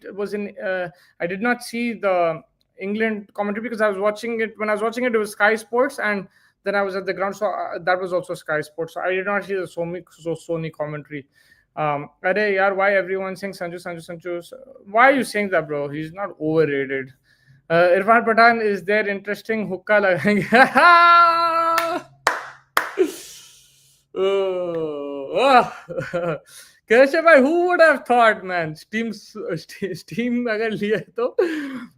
did not see the England commentary because I was watching it. When I was watching it, it was Sky Sports, and then I was at the ground, so that was also Sky Sports. So I did not see the Sony commentary. Arey yaar, why everyone saying Sanju? Why are you saying that, bro? He's not overrated. Irfan Pathan is there. Interesting hookah lagenge. कैसे भाई, who would have thought, man? Steam अगर लिया तो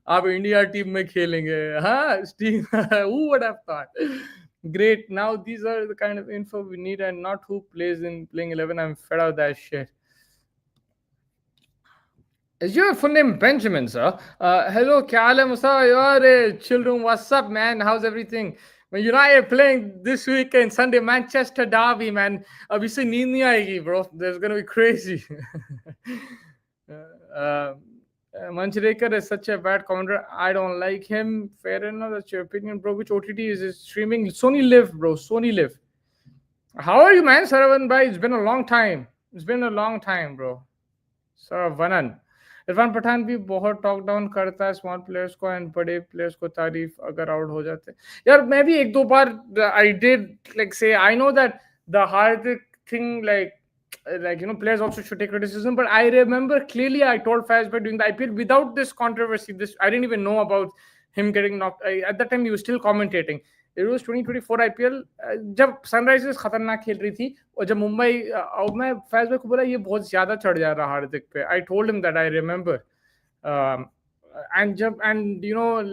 आप India team में खेलेंगे, हाँ? Steam, who would have thought? Great. Now these are the kind of info we need, and not who plays in playing 11. I'm fed of that shit. Is your full name Benjamin, sir? Hello, क्या हाल है मुसा? Chill room. What's up, man? How's everything? United are playing this weekend, Sunday, Manchester Derby, man. Abhi se neend nahi aayegi, bro. That's gonna be crazy. uh, Manchrekar is such a bad commentator. I don't like him. Fair enough. That's your opinion, bro. Which OTT is it streaming? Sony Live, bro. Sony Live. How are you, man, Saravanan bhai? It's been a long time. It's been a long time, bro. Saravanan. Irfan Pathan भी बहुत talk down करता है small players को and बड़े players को तारीफ अगर out हो जाते यार मैं भी एक दो बार आई डिड लाइक से I know that the Hardik thing like players also should take criticism, but I remember clearly I told Faz by doing the IPL without this controversy, this I didn't even know about him getting knocked. At that time he was still commentating. It was 2024 IPL जब Sunrisers खतरनाक खेल रही थी और जब मुंबई और मैं फैज भाई को बोला ये बहुत ज्यादा चढ़ जा रहा हार्दिक पे. I told him that I remember and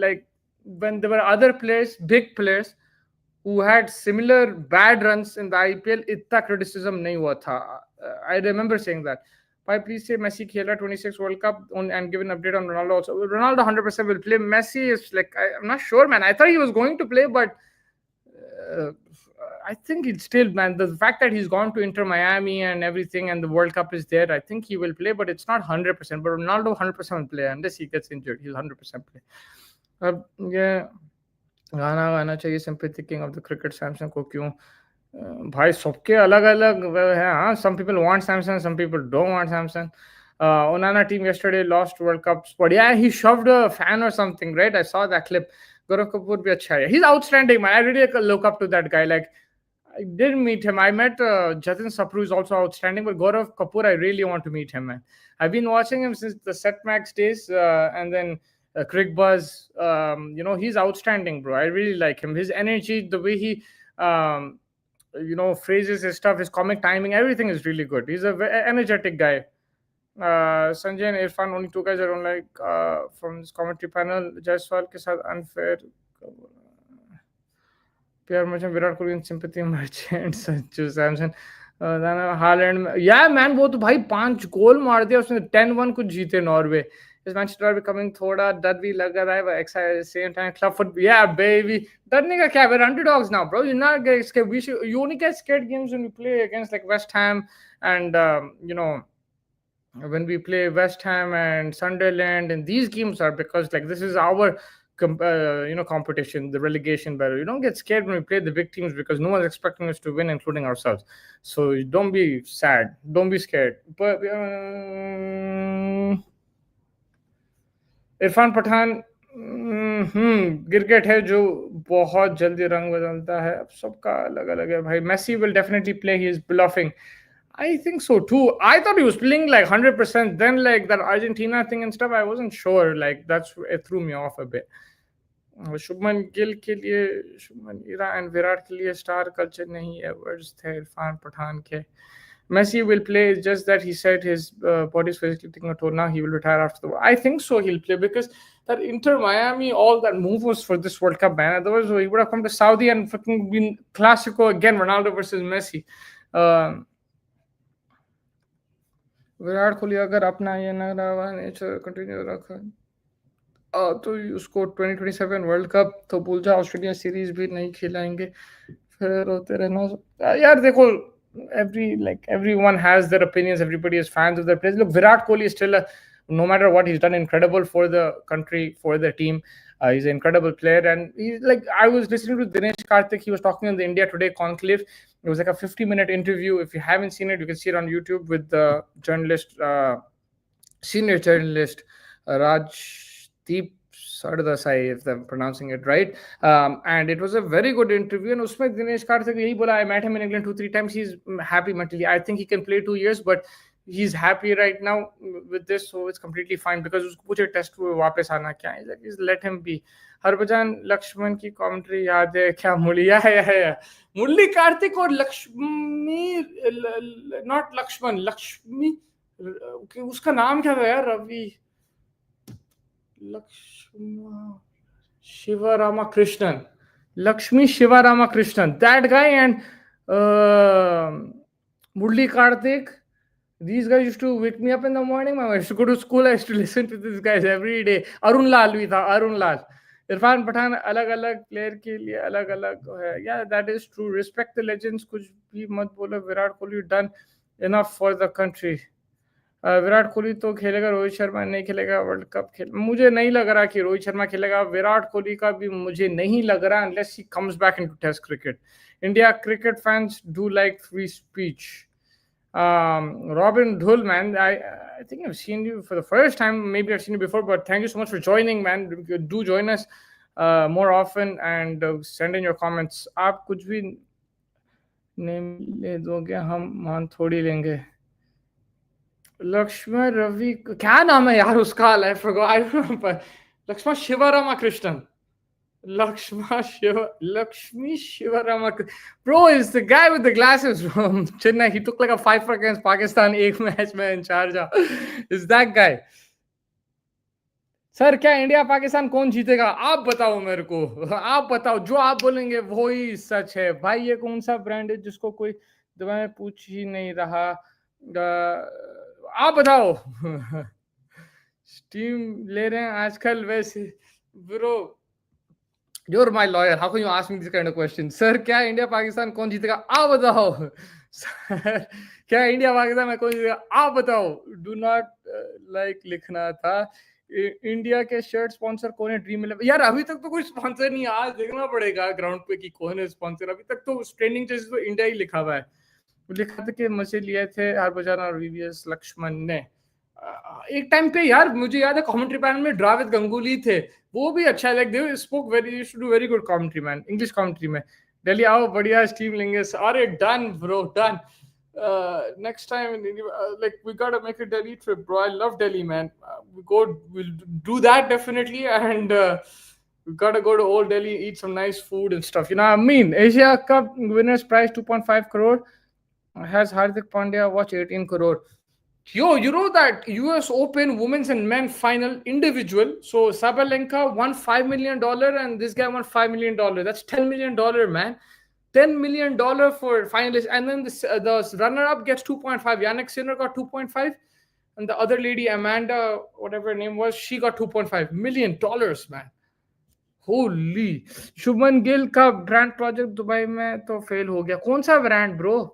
like when there were other players, big players who had similar bad runs in the IPL, इतना criticism नहीं हुआ था. I remember saying that. Why please say Messi खेला 26 World Cup and give an update on Ronaldo also. Ronaldo 100% will play. Messi is like I'm not sure, man. I thought he was going to play, but I think it's still, man. The fact that he's gone to Inter Miami and everything, and the World Cup is there, I think he will play, but it's not 100%. But Ronaldo 100% will play unless he gets injured. He'll 100% play. Yeah. गाना गाना चाहिए sympathy king of the cricket Samson को क्यों भाई सबके अलग अलग है हाँ some people want Samson, some people don't want Samson. Onana team yesterday lost World Cup spot. Yeah, he shoved a fan or something, right? I saw that clip. Gaurav Kapoor bhi acha hai. He's outstanding, man. I really look up to that guy. Like I didn't meet him. I met Jatin Sapru is also outstanding, but Gaurav Kapoor, I really want to meet him, man. I've been watching him since the Setmax days, and then Crick Buzz. He's outstanding, bro. I really like him. His energy, the way he, phrases his stuff, his comic timing, everything is really good. He's a very energetic guy. Sanjay and Irfan, only two guys I don't like from this commentary panel. Jaiswal ke saath unfair. प्यार मुझे Virat Kohli sympathy merchant Sanju Samson Holland या man वो तो भाई 5 गोल मार दिया उसने 10-1 कुछ जीते नॉर्वे इस मैच डर बिकमिंग थोड़ा डर भी लग रहा है excited same time club foot या बेबी डरने का क्या है underdogs now bro you not get scared you only get scared games when you play against like West Ham and when we play West Ham and Sunderland and these games are because like this is our competition, the relegation battle. You don't get scared when we play the big teams because no one's expecting us to win, including ourselves. So don't be sad, don't be scared. But Irfan Pathan cricket है जो बहुत जल्दी रंग बदलता है अब सबका अलग अलग है भाई Messi will definitely play. He is bluffing. I think so too. I thought he was playing like 100%. Then like that Argentina thing and stuff, I wasn't sure. Like it threw me off a bit. Shubman Gill के लिए Shubman Ira and Virat के लिए star culture नहीं है words थे इरफान पठान के Messi will play. It's just that he said his body is physically taking a toll now. He will retire after the World. I think so. He'll play because that Inter Miami, all that move was for this World Cup, man. Otherwise, he would have come to Saudi and fucking been Clasico again, Ronaldo versus Messi. Virat Kohli अगर अपना ये नया nature continue रखा तो उसको 2027 world cup तो भूल जा ऑस्ट्रेलिया सीरीज भी नहीं खिलाएंगे फिर होते रहना यार देखो everyone has their opinions, everybody is fans of their players. Look, Virat Kohli is still no matter what he's done incredible for the country, for the team. He's an incredible player and he's like I was listening to Dinesh Karthik. He was talking on the India Today conclave. It was like a 50-minute interview. If you haven't seen it, you can see it on YouTube with the journalist, senior journalist Rajdeep Sardasai, if I'm pronouncing it right. And it was a very good interview. And usme Dinesh Karthik yahi bola, I met him in England 2-3 times. He's happy mentally. I think he can play 2 years, but he's happy right now with this, so it's completely fine because उसको पूछे test हुए वापस आना क्या है, like just let him be. Harbhajan Lakshman की commentary याद है क्या? मुलिया है मुरली कार्तिक और लक्ष्मी नॉट लक्ष्मण लक्ष्मी उसका नाम क्या था यार Ravi Shivaramakrishnan, Lakshmi Shivaramakrishnan, that guy and Murli Karthik. These guys used to wake me up in the morning. I used to go to school. I used to listen to these guys every day. Arun Lal bhi tha, Arun Lal. Irfan Pathan अलग अलग player के लिए अलग अलग है. या that is true. Respect the legends. कुछ भी मत बोलो. Virat Kohli done enough for the country. Virat Kohli तो खेलेगा, रोहित शर्मा नहीं खेलेगा. वर्ल्ड कप खेल, मुझे नहीं लग रहा कि रोहित शर्मा खेलेगा. विराट कोहली का भी मुझे नहीं लग रहा unless he comes back into test cricket. India cricket fans do like free speech. Robin Dhul, man, I think I've seen you for the first time. Maybe I've seen you before, but thank you so much for joining, man. Do join us more often and send in your comments. आप कुछ भी name ले दोगे हम मान थोड़ी लेंगे. लक्ष्मण रवि, क्या नाम है यार उसका? I forgot. Laxman Sivaramakrishnan. Lakshmi Shivarama. Bro, is the guy with the glasses from Chennai. He took like a 5 against Pakistan एक मैच में in Sharjah. Is that guy? Sir क्या इंडिया पाकिस्तान कौन जीतेगा? आप बताओ मेरे को. आप बताओ, जो आप बोलेंगे वो ही सच है भाई. ये कौन सा ब्रांड है जिसको कोई दवाएं पूछ ही नहीं रहा? आप बताओ. स्टीम ले रहे हैं आजकल वैसे. Bro, you're my lawyer. How can you ask me this kind of question? Sir, क्या इंडिया पाकिस्तान कौन जीतेगा? आप बताओ. Sir, क्या इंडिया पाकिस्तान में कौन जीतेगा? आप बताओ. Do not like लिखना था. इंडिया के शर्ट स्पॉन्सर कौन है? ड्रीम 11. यार अभी तक तो कोई स्पॉन्सर नहीं है. आज देखना पड़ेगा ग्राउंड पे कि कौन है स्पॉन्सर. अभी तक तो ट्रेंडिंग जैसे तो इंडिया ही लिखा हुआ है. लिखा था कि मजे लिए थे हरभजन और वीवीएस लक्ष्मण ने. एक टाइम पे यार मुझे याद है कमेंट्री पैनल में ड्राविड गंगुली थे. वो भी अच्छा है. Like they spoke very, used to do very good commentary man. English commentary में. दिल्ली आओ, बढ़िया स्टीम लेंगे. अरे done bro, done. Next time like we gotta make a Delhi trip, bro. I love Delhi, man. We'll do that definitely. And we gotta go to old Delhi, eat some nice food and stuff, you know what I mean? Asia Cup winners prize 2.5 crore. Has Hardik Pandya watch 18 crore. Yo, you know that US Open women's and men final individual. So Sabalenka won $5 million and this guy won $5 million. That's $10 million, man. $10 million for finalists. And then the runner-up gets 2.5. Yannick Sinner got 2.5. And the other lady, Amanda, whatever her name was, she got $2.5 million, man. Holy. Shubman Gill का brand project Dubai में तो fail हो गया. कौन सा brand bro?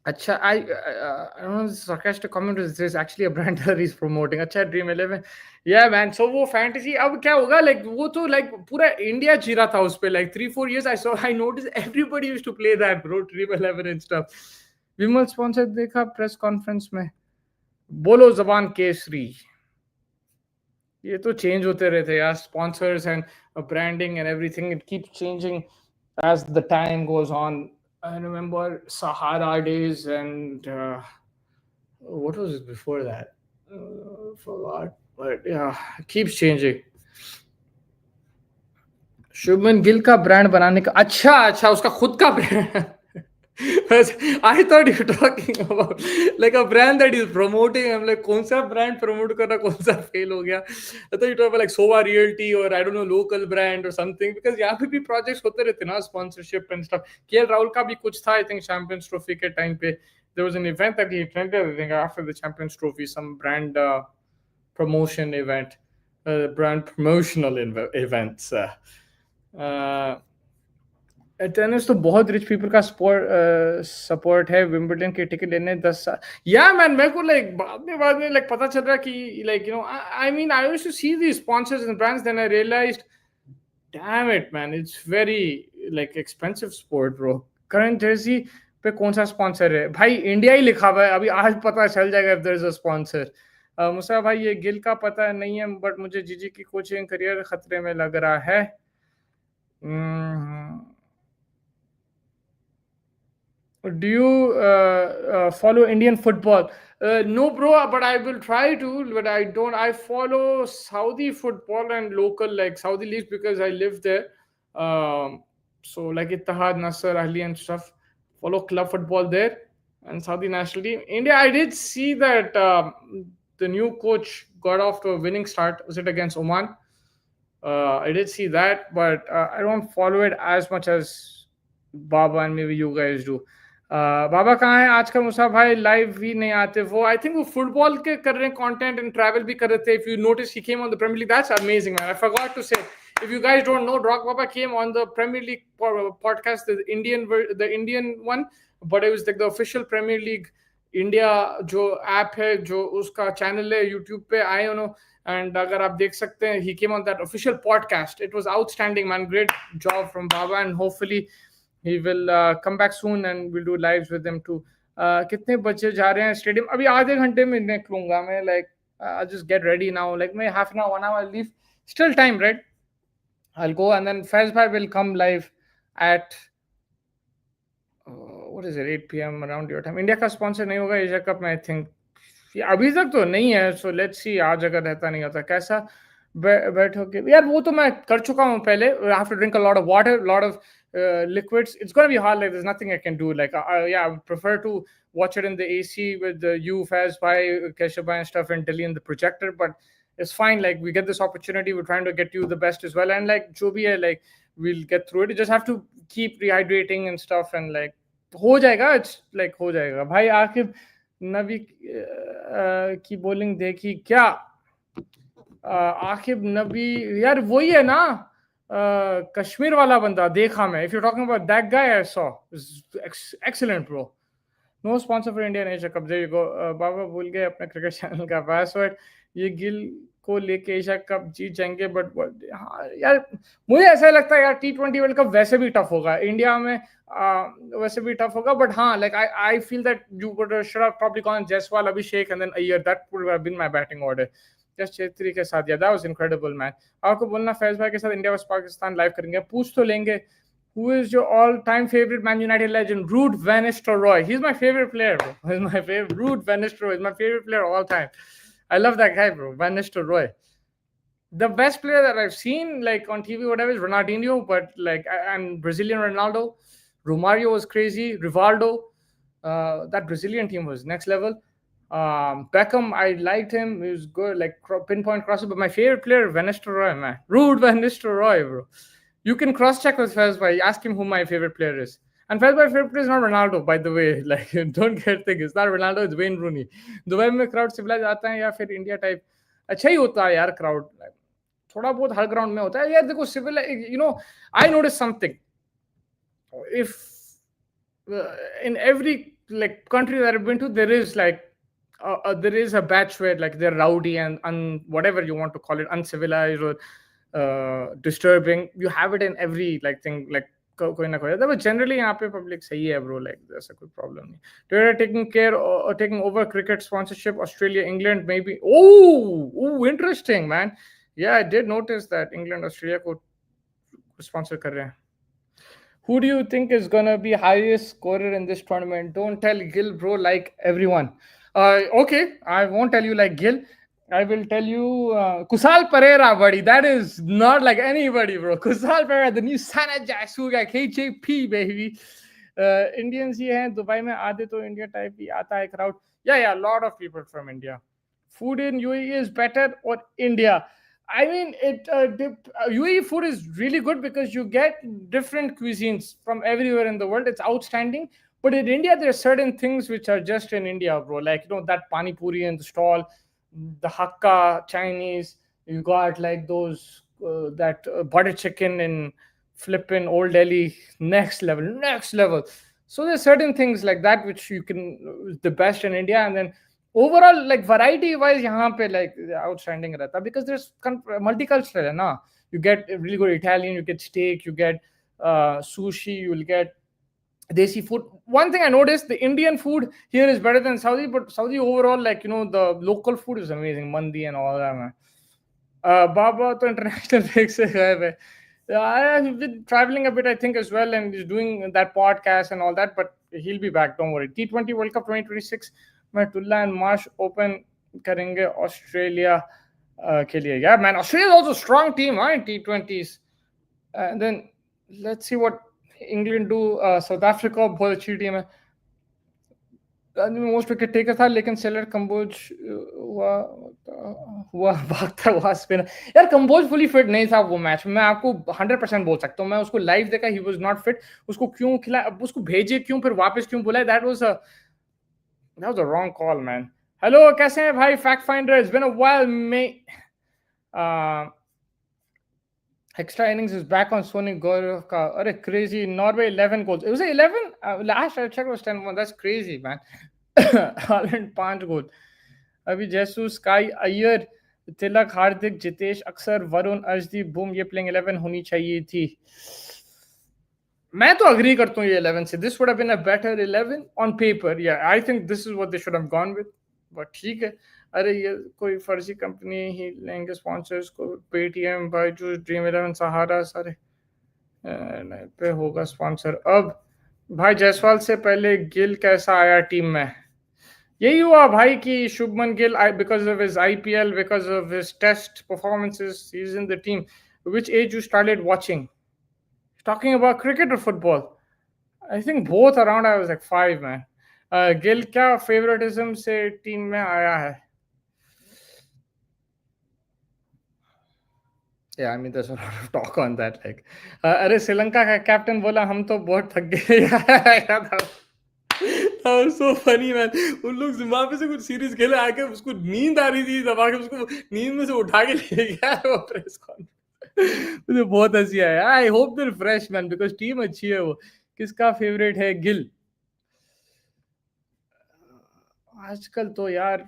अच्छा, I don't know, sarcastic comment is this actually a brand that he's promoting. अच्छा, Dream 11. Yeah man, so वो fantasy अब क्या होगा? Like वो तो like पूरा इंडिया जी रहा था उस पे. Like 3-4 years I noticed everybody used to play that, bro. Dream 11 and stuff. Vimal sponsor देखा प्रेस कॉन्फ्रेंस में. बोलो जबान केसरी. ये तो चेंज होते रहते यार. Sponsors and branding and everything, it keeps changing as the time goes on. I remember Sahara days and what was it before that? Forgot, but yeah, it keeps changing. Shubman Gill का brand बनाने का. अच्छा उसका खुद का brand. I thought you were talking about like a brand that he's promoting. I'm like, कौन सा brand promote कर रहा, कौन सा fail हो गया? I thought you were talking about like Sova Realty or I don't know, local brand or something, because यहाँ पे भी projects होते रहते ना, sponsorship and stuff. KL Rahul का भी कुछ था, I think Champions Trophy के time पे there was an event that he attended, I think after the Champions Trophy, some brand promotion event, brand promotional events. Tennis तो बहुत rich people का support है. विंबलडन के टिकट लेने 10 साल. या मैन, मेरे को लाइक बाद में लाइक पता चल रहा कि like you know I mean I used to see the sponsors and brands, then I realised damn it man, it's very like expensive sport bro. Current jersey पे कौन सा स्पॉन्सर है भाई? इंडिया ही लिखा हुआ है. अभी आज पता चल जाएगा if there is a sponsor. Musa भाई, ये गिल का पता नहीं है बट मुझे जीजी की कोचिंग करियर खतरे में लग रहा है. Do you follow Indian football? No, bro, but I will try to. But I don't. I follow Saudi football and local like Saudi leagues because I live there. So like Ittihad, Nasser, Ahli, and stuff. Follow club football there and Saudi national team. India, I did see that the new coach got off to a winning start. Was it against Oman? I did see that, but I don't follow it as much as Baba and maybe you guys do. बाबा कहाँ है आजकल? मुसा भाई live भी नहीं आते वो, I think वो football के कर रहे हैं कंटेंट एंड ट्रैवल भी कर रहे थे. If you notice he came on the Premier League, that's amazing man. I forgot to say, if you guys don't know, Rock Baba came on the Premier League podcast, the Indian one, but it was like the official Premier League India जो app है, जो उसका channel है YouTube पे, I know. And अगर आप देख सकते हैं, he came on that official podcast. It was outstanding man, great job from Baba, and hopefully he will come back soon and we'll do lives with him too. कितने बच्चे जा रहे हैं स्टेडियम? अभी आधे घंटे में निकलूंगा मैं. Like I'll just get ready now. Like maybe half an hour, 1 hour, I'll leave. Still time, right? I'll go, and then Faiz Bhai will come live at what is it, 8 p.m. around your time. India का sponsor नहीं होगा Asia cup में, I think. अभी तक तो नहीं है, so let's see आज अगर रहता नहीं होता कैसा बैठो के यार. वो तो मैं कर चुका हूँ पहले. I have to drink a lot of water, lot of liquids. It's gonna be hard. Like there's nothing I can do. Like yeah, I would prefer to watch it in the AC with the you, Faiz Bhai, Keshav Bhai and stuff in Delhi in the projector, but it's fine. Like we get this opportunity, we're trying to get you the best as well, and like jo bhi hai, like we'll get through it. You just have to keep rehydrating and stuff, and like हो जाएगा. It's like हो जाएगा भाई. आखिर नबी की bowling देखी क्या? आखिब नबी यार वही है ना, कश्मीर वाला बंदा देखा मैं. If you talking about that guy, I saw excellent bro. No sponsor for Indian Asia cup. There you go. बाबा भूल गए अपने क्रिकेट चैनल का पासवर्ड. ये गिल को लेके एशिया कप जीत जाएंगे, बट हाँ यार मुझे ऐसा लगता है यार T20 वर्ल्ड कप वैसे भी टफ होगा इंडिया में. वैसे भी टफ होगा, बट हाँ like I feel that you would should have probably gone Jaiswal, Abhishek and then Iyer. That would have been my batting order. Just Chhetri के साथ, या दैट वाज इनक्रेडिबल मैन. आपको बोलना फैज भाई के साथ इंडिया वर्सेस पाकिस्तान लाइव करेंगे, पूछ तो लेंगे. Who is your all-time favorite Man United legend? Ruud van Nistelrooy. He's my favorite player, bro. He's my favorite. Ruud van Nistelrooy is my favorite player of all time. I love that guy, bro. Van Nistelrooy. The best player that I've seen, like on TV, whatever, is Ronaldinho. But like, and Brazilian Ronaldo, Romario was crazy. Rivaldo, that Brazilian team was next level. Beckham, I liked him. He was good, like pinpoint crosser. But my favorite player, Van Nistelrooy, man. Ruud van Nistelrooy, bro. You can cross-check with Faiz Bhai. Ask him who my favorite player is. And Faiz Bhai's favorite player is not Ronaldo, by the way. Like, don't get things. It's not Ronaldo, it's Wayne Rooney. Dubai में crowd civilized आता है या फिर India type अच्छा ही होता है यार crowd. थोड़ा बहुत हर ग्राउंड में होता है यार. देखो civil, you know, I noticed something. If in every like country that I've been to, there is like there is a batch where like they're rowdy and whatever you want to call it, uncivilized or disturbing. You have it in every like thing, like कोई ना कोई. but generally यहाँ पे public सही है bro. Like there's a good problem नहीं. They're taking care or taking over cricket sponsorship. Australia, England maybe. Oh interesting man. Yeah, I did notice that England Australia को sponsor कर रहे हैं. Who do you think is gonna be highest scorer in this tournament? Don't tell Gil, bro, like everyone. Okay, I won't tell you like Gil. I will tell you Kusal Pereira, buddy. That is not like anybody, bro. Kusal Pereira, the new Sana Jasuga, KJP, baby. Indians ही हैं Dubai में आधे तो India type ही आता है crowd. Yeah, a lot of people from India. Food in UAE is better or India? I mean, UAE food is really good because you get different cuisines from everywhere in the world. It's outstanding. But in India, there are certain things which are just in India, bro. Like, you know, that pani puri in the stall, the Hakka Chinese. You got like those, that butter chicken in flippin' Old Delhi, next level. So there's certain things like that which you can, the best in India. And then overall like variety wise यहाँ पे like outstanding रहता because there's multicultural है ना. You get really good Italian, you get steak, you get sushi, you will get desi food. One thing I noticed, the Indian food here is better than Saudi, but Saudi overall, like, you know, the local food is amazing, mandi and all that, man. Baba to international break se gaye hai. I've been traveling a bit, I think, as well, and he's doing that podcast and all that, but he'll be back, don't worry. T20 World Cup 2026 में टुल्ला and Marsh open करेंगे Australia के लिए. Yeah, man, Australia is also a strong team, right? T20s. And then let's see what England do. South Africa बहुत अच्छी team है. Most wicket taker था, लेकिन seller Kamboj हुआ हुआ भागता हुआ स्पिनर। यार कंबोज फुली फिट नहीं था वो मैच, मैं आपको 100% बोल सकता हूँ। मैं उसको लाइव देखा, ही वाज नॉट फिट। उसको क्यों खिला, उसको भेजे क्यों, फिर वापस क्यों बुलाए, that was a wrong call man. Hello, कैसे हैं भाई fact finder? It's been a while may extra innings is back on Sony Gaurav ka. Arey, crazy. Norway 11 goals. It was 11? Last I checked was 10. That's crazy, man. Haaland 5 goals. अभी जैसूस, sky, Iyer, तिलक, हार्दिक, जितेश, अक्सर, Varun, Arshdeep, boom, ये playing 11 होनी चाहिए थी। मैं तो agree करता हूँ ये 11 से। This would have been a better 11 on paper. या I think this is what they should have gone with, but ठीक है। अरे ये कोई फर्जी कंपनी ही लेंगे स्पॉन्सर्स को, पेटीएम, बायजूस, ड्रीम 11, सहारा, सारे पे होगा स्पॉन्सर अब। भाई जायसवाल से पहले गिल कैसा आया टीम में? यही हुआ भाई कि Shubman Gill, because of his IPL, because of his test performances, he is in the team. Which age you started watching? Talking about cricket और football? I think both around I was like 5 man. Gill क्या favouritism से team में आया है? Yeah, I mean, there's a lot of talk on that. Like, अरे श्रीलंका का captain बोला हम तो बहुत थक गए। That was so funny, man. उन लोग जिम्बाब्वे से कुछ सीरीज खेले, आके उसको नींद आ रही थी, दबा के उसको नींद में से उठा के ले गया वो प्रेस कॉन्फ्रेंस। मुझे बहुत हंसी आया। I hope they're fresh man, because team अच्छी है वो। किसका फेवरेट है गिल? आजकल तो यार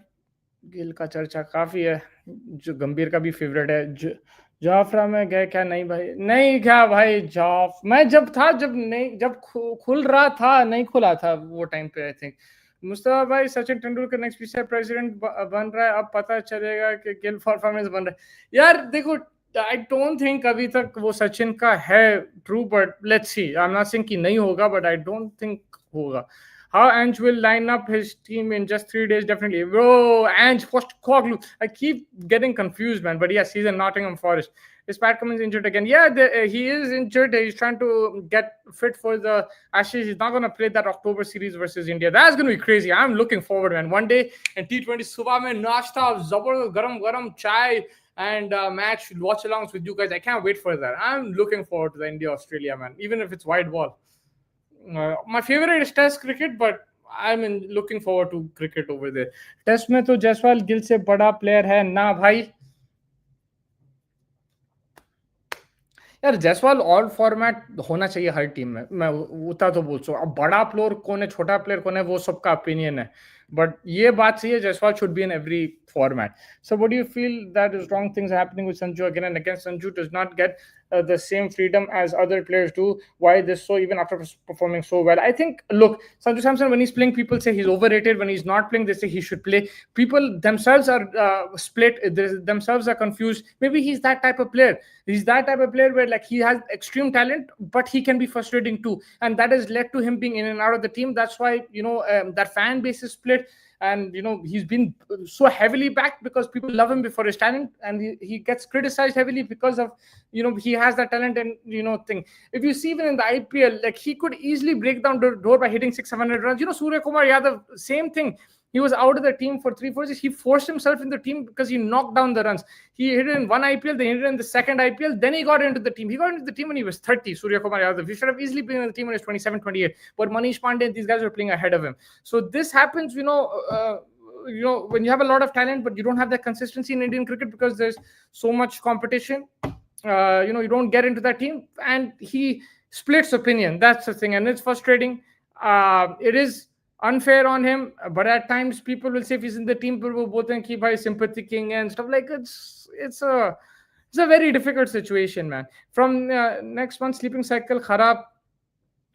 गिल का चर्चा काफी है। जो गंभीर का भी फेवरेट है। जाफरा में गए क्या? नहीं भाई, नहीं गया भाई। मैं जब था, जब नहीं, जब खुल रहा था, नहीं खुला था वो टाइम पे आई थिंक। मुस्तफा भाई, Sachin Tendulkar next vice president बन रहा है, अब पता चलेगा कि गिल परफॉर्मेंस बन रहा है। यार देखो, आई डोंट थिंक अभी तक वो सचिन का है true, but let's see. I am not saying कि नहीं होगा, बट आई डोंट थिंक होगा। How Ange will line up his team in just 3 days? Definitely, bro. Ange first Koglu. I keep getting confused, man. But yes, he's in Nottingham Forest. Is Pat Cummins injured again? Yeah, he is injured. He's trying to get fit for the Ashes. He's not going to play that October series versus India. That's going to be crazy. I'm looking forward, man. One day in T20, subah mein nashta, zabardast garam garam chai and match watch alongs with you guys. I can't wait for that. I'm looking forward to the India Australia, man. Even if it's wide ball. My favorite is Test cricket, but I'm looking forward to cricket over there. Test में तो जायसवाल गिल से बड़ा player है ना भाई। यार Jaiswal all format होना चाहिए हर टीम में, मैं उतना तो बोल सकता हूँ। अब बड़ा प्लेयर कौन है, छोटा प्लेयर कौन है, वो सबका ओपिनियन है, बट ये बात सही है, Jaiswal should be in every format. So what do you feel that is wrong things happening with Sanju again and again? Sanju does not get the same freedom as other players do. Why this so, even after performing so well? I think, look, Sanju Samson, when he's playing, people say he's overrated. When he's not playing, they say he should play. People themselves are split. They themselves are confused. Maybe he's that type of player. He's that type of player where like he has extreme talent, but he can be frustrating too. And that has led to him being in and out of the team. That's why, that fan base is split. And he's been so heavily backed because people love him for his talent, and he gets criticized heavily because of he has that talent and thing. If you see even in the IPL, like he could easily break down the door by hitting 600-700 runs. Surya Kumar Yadav, same thing. He was out of the team for 3-4 years. He forced himself in the team because he knocked down the runs. He hit it in one IPL, then he hit it in the second IPL, then he got into the team. He got into the team when he was 30, Surya Kumar Yadav. He should have easily been in the team when he was 27, 28. But Manish Pandey and these guys were playing ahead of him. So this happens, when you have a lot of talent, but you don't have that consistency in Indian cricket because there's so much competition. You don't get into that team, and he splits opinion. That's the thing, and it's frustrating. It is unfair on him, but at times people will say if he's in the team, people will both think he by sympathy king and stuff like it's a very difficult situation, man. From next month, sleeping cycle kharab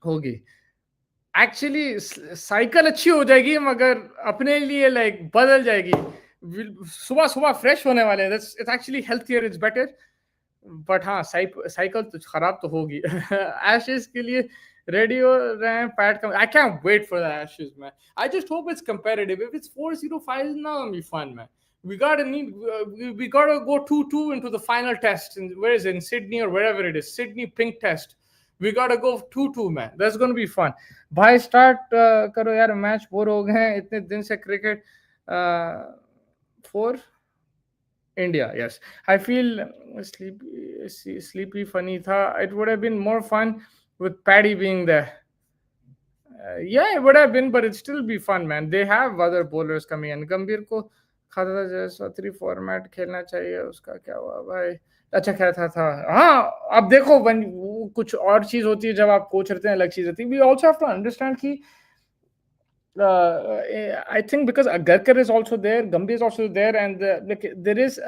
hogi. Actually cycle अच्छी हो जाएगी, मगर अपने लिए like बदल जाएगी। सुबह सुबह फ्रेश होने वाले हैं, it's actually healthier, it's better. But हाँ, साइकिल तो खराब तो होगी। एशेस के लिए रेडी हो रहे हैं पैट का। I can't wait for the Ashes man. I just hope it's competitive. If it's 4-0 now it'll be fun, man. We gotta go 2-2 into the final test. Where is it? In Sydney or wherever it is. Sydney Pink Test. We gotta go 2-2 man. That's gonna be fun. भाई start करो यार, match bore हो गए हैं इतने दिन से cricket. For India, yes. I feel sleepy funny tha. It would have been more fun with Paddy being there. Yeah, it would have been, but it'd still be fun, man. They have other bowlers coming in. गंभीर को खाता जैसा 3 format खेलना चाहिए, उसका क्या हुआ भाई? अच्छा खेलता था. हाँ, अब देखो कुछ और चीज होती है जब आप कोच रहते हैं, अलग चीज होती है. We also have to understand कि I think because Agarkar is also there, Gambhir is also there, and there is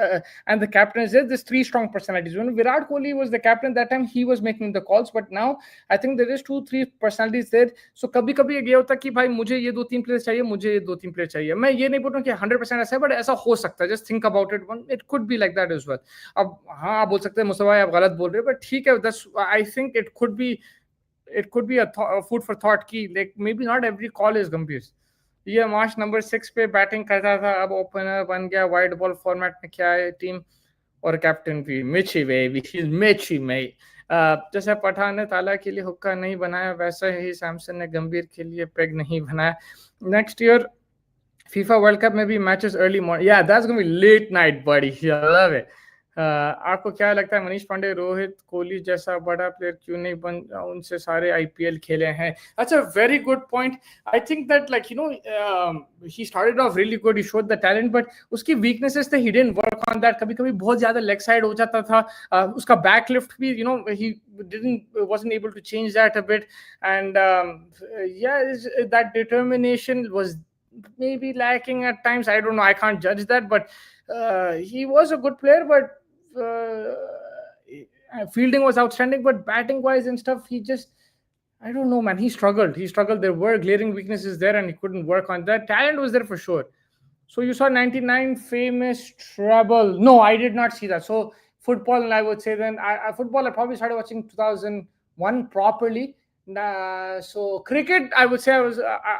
and the captain is there. There's three strong personalities. When Virat Kohli was the captain that time, he was making the calls, but now I think there is 2-3 personalities there. So कभी कभी ये होता कि भाई मुझे ये 2-3 players चाहिए, मुझे ये 2-3 players चाहिए. मैं ये नहीं बोल रहा कि 100% ऐसा है, but ऐसा हो सकता है. Just think about it. It could be like that as well. अब हाँ आप बोल सकते हैं मुस्तफा भाई आप गलत बोल रहे हैं, but ठीक है. That's I think it could be a food for thought की like maybe not every call is Gambhir. ये मार्च नंबर 6 पे बैटिंग करता था, अब ओपनर बन गया. वाइट बॉल फॉर्मेट में क्या है टीम और कैप्टन भी मिची बेबी, मिची मई. जैसे पठान ने ताला के लिए हुक्का नहीं बनाया, वैसे ही सैमसन ने गंभीर के लिए पेग नहीं बनाया. Next year FIFA World Cup में भी मैचेस अर्ली मॉर्निंग. या that's gonna be late night buddy. I love it. आपको क्या लगता है मनीष पांडे रोहित कोहली जैसा बड़ा प्लेयर क्यों नहीं बन, उनसे सारे आईपीएल खेले हैं? अच्छा, very good point. I think that like he started off really good, he showed the talent, but उसकी वीकनेसेस थे, he didn't work on that. कभी कभी बहुत ज्यादा लेग साइड हो जाता था. उसका बैक लिफ्ट भी ही wasn't able to change that a bit, and that determination was maybe lacking at times. I don't know, I can't judge that, but he was a good player, but fielding was outstanding, but batting wise and stuff, he just, I don't know, man. He struggled. There were glaring weaknesses there, and he couldn't work on that. Talent was there for sure. So you saw 99 famous treble. No, I did not see that. So football, and I would say then football I probably started watching 2001 properly. So cricket, I would say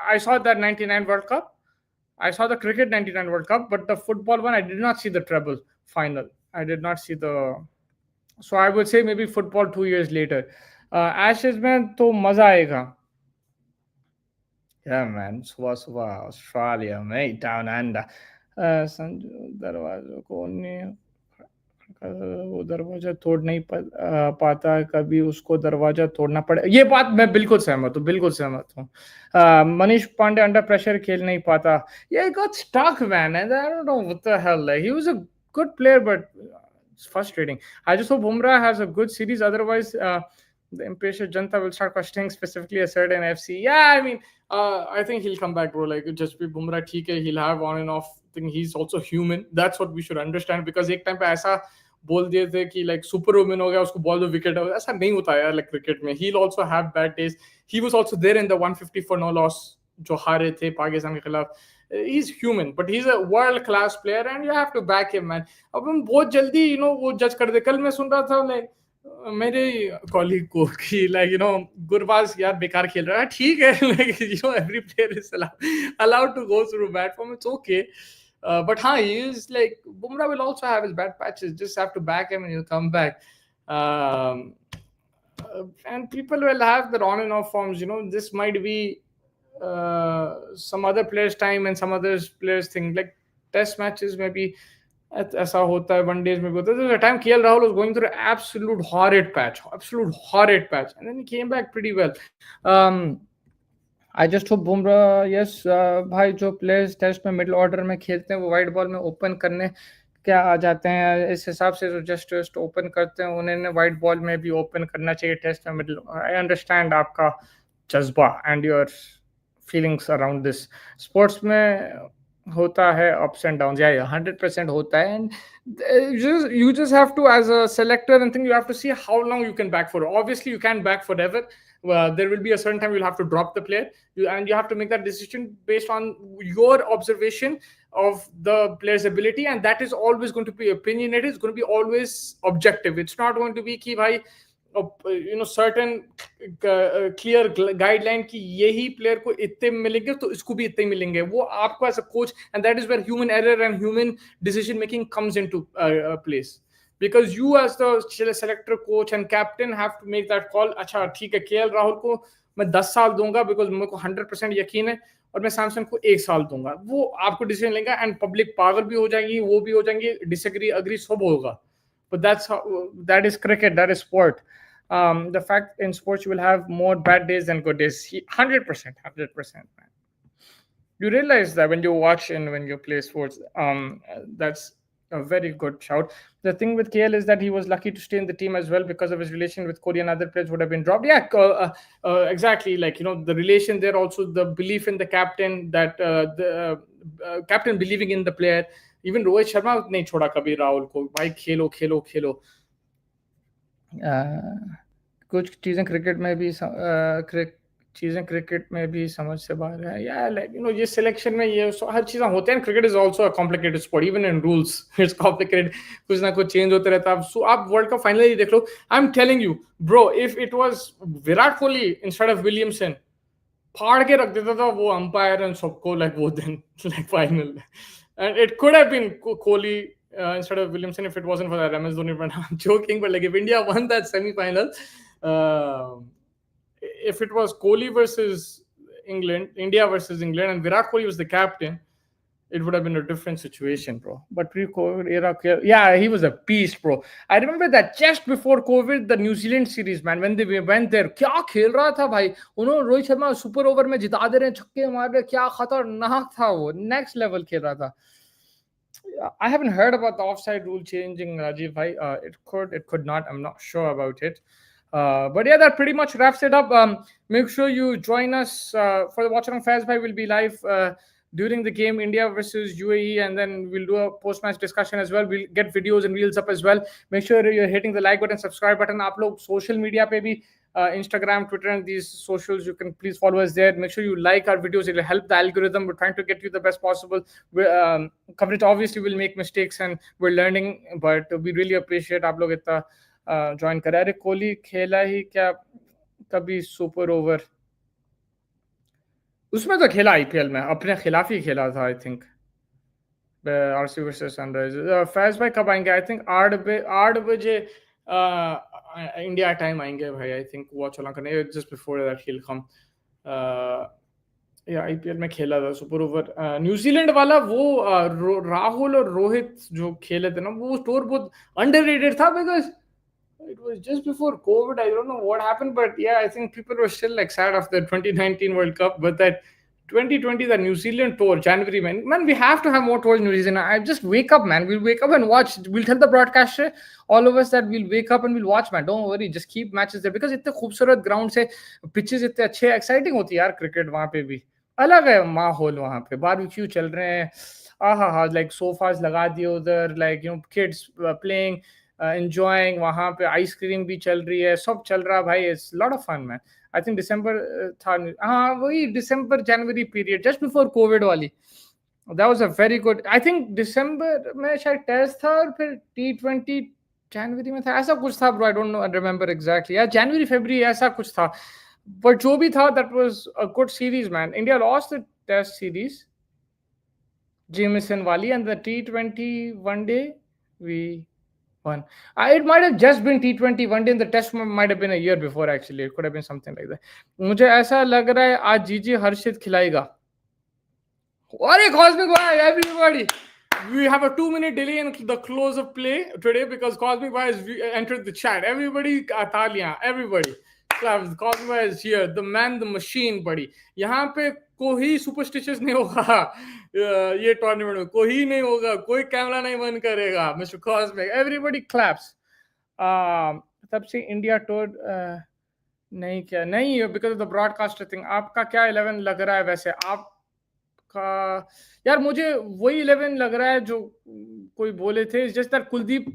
I saw that 99 World Cup. I saw the cricket 99 World Cup, but the football one, I did not see the treble final. I did not see the... So I would say maybe football 2 years later. Ashes में तो मजा आएगा. Yeah, man. सुबह Australia, mate, down under. Sanju दरवाजे को नहीं, वो दरवाजा तोड़ नहीं पाता, कभी उसको दरवाजा तोड़ना पड़े. ये बात मैं बिल्कुल सहमत हूँ. मनीष पांडे अंडर प्रेशर खेल नहीं पाता. Yeah, he got stuck, man, and I don't know what the hell. Like, he was a good player, but it's frustrating. I just hope Bumrah has a good series. Otherwise, the impatient Janta will start questioning specifically a certain FC. Yeah, I mean, I think he'll come back, bro. Like, just be Bumrah, theek hai, he'll have on and off thing. He's also human. That's what we should understand. Because एक time पे ऐसा बोल दिए थे कि like super woman हो गया, उसको बॉल दो विकेट हो गया. ऐसा नहीं होता यार, like cricket में. He'll also have bad days. He was also there in the 150 for no loss जो हारे थे पाकिस्तान के खिलाफ. He's human, but he's a world class player, and you have to back him, man. अब हम बहुत जल्दी वो जज कर दे. कल मैं सुन रहा था like मेरे कॉलीग को कि like गुरबाज यार बेकार खेल रहा है. ठीक है, like every player is allowed to go through bad form. It's okay. But he is like Bumrah will also have his bad patches. Just have to back him and he'll come back. And people will have their on and off forms. This might be some other players' time and some other players' thing. Like test matches, maybe ऐसा होता है, one days में भी होता है. There was a time KL Rahul was going through an absolute horrid patch, and then he came back pretty well. I just hope Bumrah, yes, भाई जो players test में मिडिल ऑर्डर में खेलते हैं वो वाइट बॉल में open करने क्या आ जाते हैं, इस हिसाब से जो जस्ट ओपन करते हैं उन्हें वाइट बॉल में भी ओपन करना चाहिए टेस्ट में मिडिल. आई अंडरस्टैंड आपका जज्बा and your feelings around this. Sports में होता है ups and downs. Yeah, 100% होता है. And you just have to, as a selector and thing, you have to see how long you can back for. Obviously, you can't back forever. There will be a certain time you'll have to drop the player, and you have to make that decision based on your observation of the player's ability, and that is always going to be opinionated. It's going to be always objective. It's not going to be कि भाई certain clear guideline कि यही player को इतने मिलेंगे तो इसको भी इतने मिलेंगे. वो आपको as a coach, and that is where human error and human decision making comes into place. because you as the selector, coach and captain have to make that call. अच्छा ठीक है, केएल राहुल को मैं 10 साल दूंगा because मेरे को 100% यकीन है, और मैं सैमसन को 1 साल दूंगा. वो आपको डिसीजन लेगा, एंड पब्लिक पागल भी हो जाएंगी, वो भी हो जाएंगी, डिसएग्री अग्री सब होगा. But that is cricket, that is sport. The fact in sports you will have more bad days than good days. 100%, 100%. Man. You realize that when you watch and when you play sports. That's a very good shout. The thing with KL is that he was lucky to stay in the team as well because of his relation with Kohli, and other players would have been dropped. Yeah, exactly. Like, the relation there, also the belief in the captain, that the captain believing in the player. Even Rohit Sharma नहीं छोड़ा कभी राहुल को, भाई खेलो खेलो खेलो. कुछ चीजें cricket में भी समझ से बाहर है. Yeah, like, ये सिलेक्शन में ये हर चीजें होते हैं. Cricket is also a complicated sport, even in rules it's complicated. कुछ ना कुछ चेंज होते रहता है. सो आप वर्ल्ड कप फाइनली देख लो. I am telling you bro, if it was Virat Kohli instead of Williamson, फाड़ के रख देता था वो अंपायर एंड सबको, लाइक वो दिन like final. And it could have been Kohli instead of Williamson if it wasn't for that MS Dhoni run. I'm joking, but like if India won that semi-final, if it was Kohli versus India versus England, and Virat Kohli was the captain, it would have been a different situation, bro. But pre-COVID era, yeah, he was a beast, bro. I remember that just before COVID, the New Zealand series, man, when they went there, क्या खेल रहा था भाई. उन्होंने Rohit Sharma super over में जिता दे रहे हैं, छक्के मार रहे, क्या खतरनाक था वो. नेक्स्ट लेवल खेल रहा था. I haven't heard about the offside rule changing, Rajiv bhai. It could not. I'm not sure about it. But yeah, that pretty much wraps it up. Make sure you join us for the Watch Along Fairs bhai. Will be live during the game India versus UAE, and then we'll do a post-match discussion as well. We'll get videos and reels up as well. Make sure you're hitting the like button, subscribe button. आप लोग social media पे भी Instagram, Twitter, and these socials, you can please follow us there. Make sure you like our videos. It will help the algorithm. We're trying to get you the best possible. Coverage obviously will make mistakes, and we're learning, but we really appreciate आप लोग इतना join करें. अरे कोहली खेला ही क्या कभी super over? उसमें तो खेला आईपीएल में, अपने खिलाफ ही खेला था I think. RC versus Sunrisers. Faiz भाई कब आएंगे? आई थिंक 8 बजे इंडिया टाइम आएंगे भाई. आई थिंक वॉच ऑन करने just before that he will come. या आईपीएल में खेला था सुपर ओवर. न्यूजीलैंड वाला वो राहुल और रोहित जो खेले थे ना, वो स्टोर बहुत अंडररेटेड था because it was just before COVID. I don't know what happened, but yeah, I think people were still like sad after the 2019 World Cup. But that 2020, the New Zealand tour, January, man, we have to have more tours in New Zealand. I just wake up, man. We'll wake up and watch. We'll tell the broadcaster, all of us, that we'll wake up and we'll watch, man. Don't worry, just keep matches there because इतने खूबसूरत ground से pitches इतने अच्छे, exciting होती है यार cricket वहाँ पे भी. अलग है माहौल वहाँ पे. बारबेक्यू चल रहे हैं, आहा, like sofas लगा दिए उधर, like kids playing. Enjoying, वहाँ पे आइसक्रीम भी चल रही है, सब चल रहा भाई. It's lot of fun man. I think December था, हाँ वही December January period just before covid वाली. That was a very good. I think December में शायद टेस्ट था और फिर T20 जनवरी में था, ऐसा कुछ था bro. I don't no, I remember exactly. या जनवरी फरवरी ऐसा कुछ था. बट जो भी था, that was a good series man. India lost the test series Jamieson वाली, and the T20 one day we one. It might have just been T20 one day, and the test might have been a year before actually. It could have been something like that. मुझे ऐसा लग रहा है आज जीजी हर्षित खिलाएगा. अरे Cosmic Bhai, everybody, we have a 2-minute delay in the close of play today because Cosmic Bhai has entered the chat. Everybody, तालियां, everybody. Cosmic Bhai is here, the man, the machine, buddy. यहाँ पे कोई superstitious नहीं होगा ये tournament में. कोई नहीं होगा, कोई कैमरा नहीं बंद करेगा. Mister Cosmic, everybody claps. तब से इंडिया टूर नहीं क्या नहीं because of the broadcaster thing. आपका क्या 11 लग रहा है वैसे? आपका यार मुझे वही 11 लग रहा है जो कोई बोले थे. इट्स जस्ट दैट कुलदीप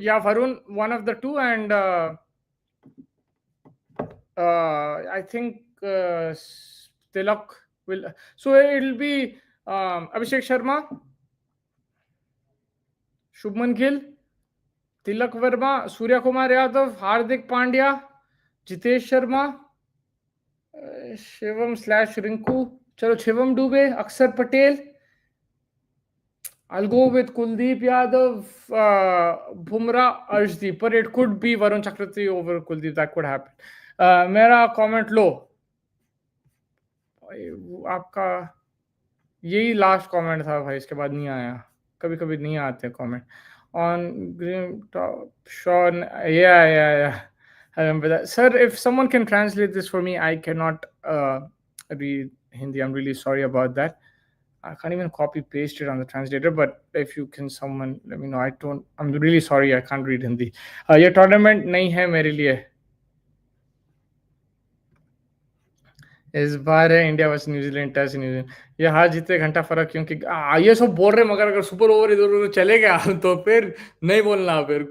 या Varun, one of the two, and I think Tilak will. So it'll be Abhishek Sharma, Shubman Gill, Tilak Verma, Surya Kumar Yadav, Hardik Pandya, Jitesh Sharma, Shivam / Rinku. Chalo Shivam Dubey, Aksar Patel. I'll go with Kuldeep Yadav, Bumrah, Arshdeep, but it could be Varun Chakravarti over Kuldeep. That could happen. मेरा comment लो, आपका यही last comment था भाई, इसके बाद नहीं आया. कभी कभी नहीं आते comment on green top Sean. Yeah, I remember that. Sir, if someone can translate this for me, I cannot read Hindi. I'm really sorry about that. I can't even copy paste it on the translator, but if you can, someone let me know. I'm really sorry, I can't read Hindi. ये tournament नहीं है मेरे लिए. इस बार है India versus New Zealand, test New Zealand. ये हार जीते घंटा फर्क, क्योंकि ये सब बोल रहे, मगर अगर सुपर ओवर इधर उधर चले गया तो फिर नहीं बोलना फिर.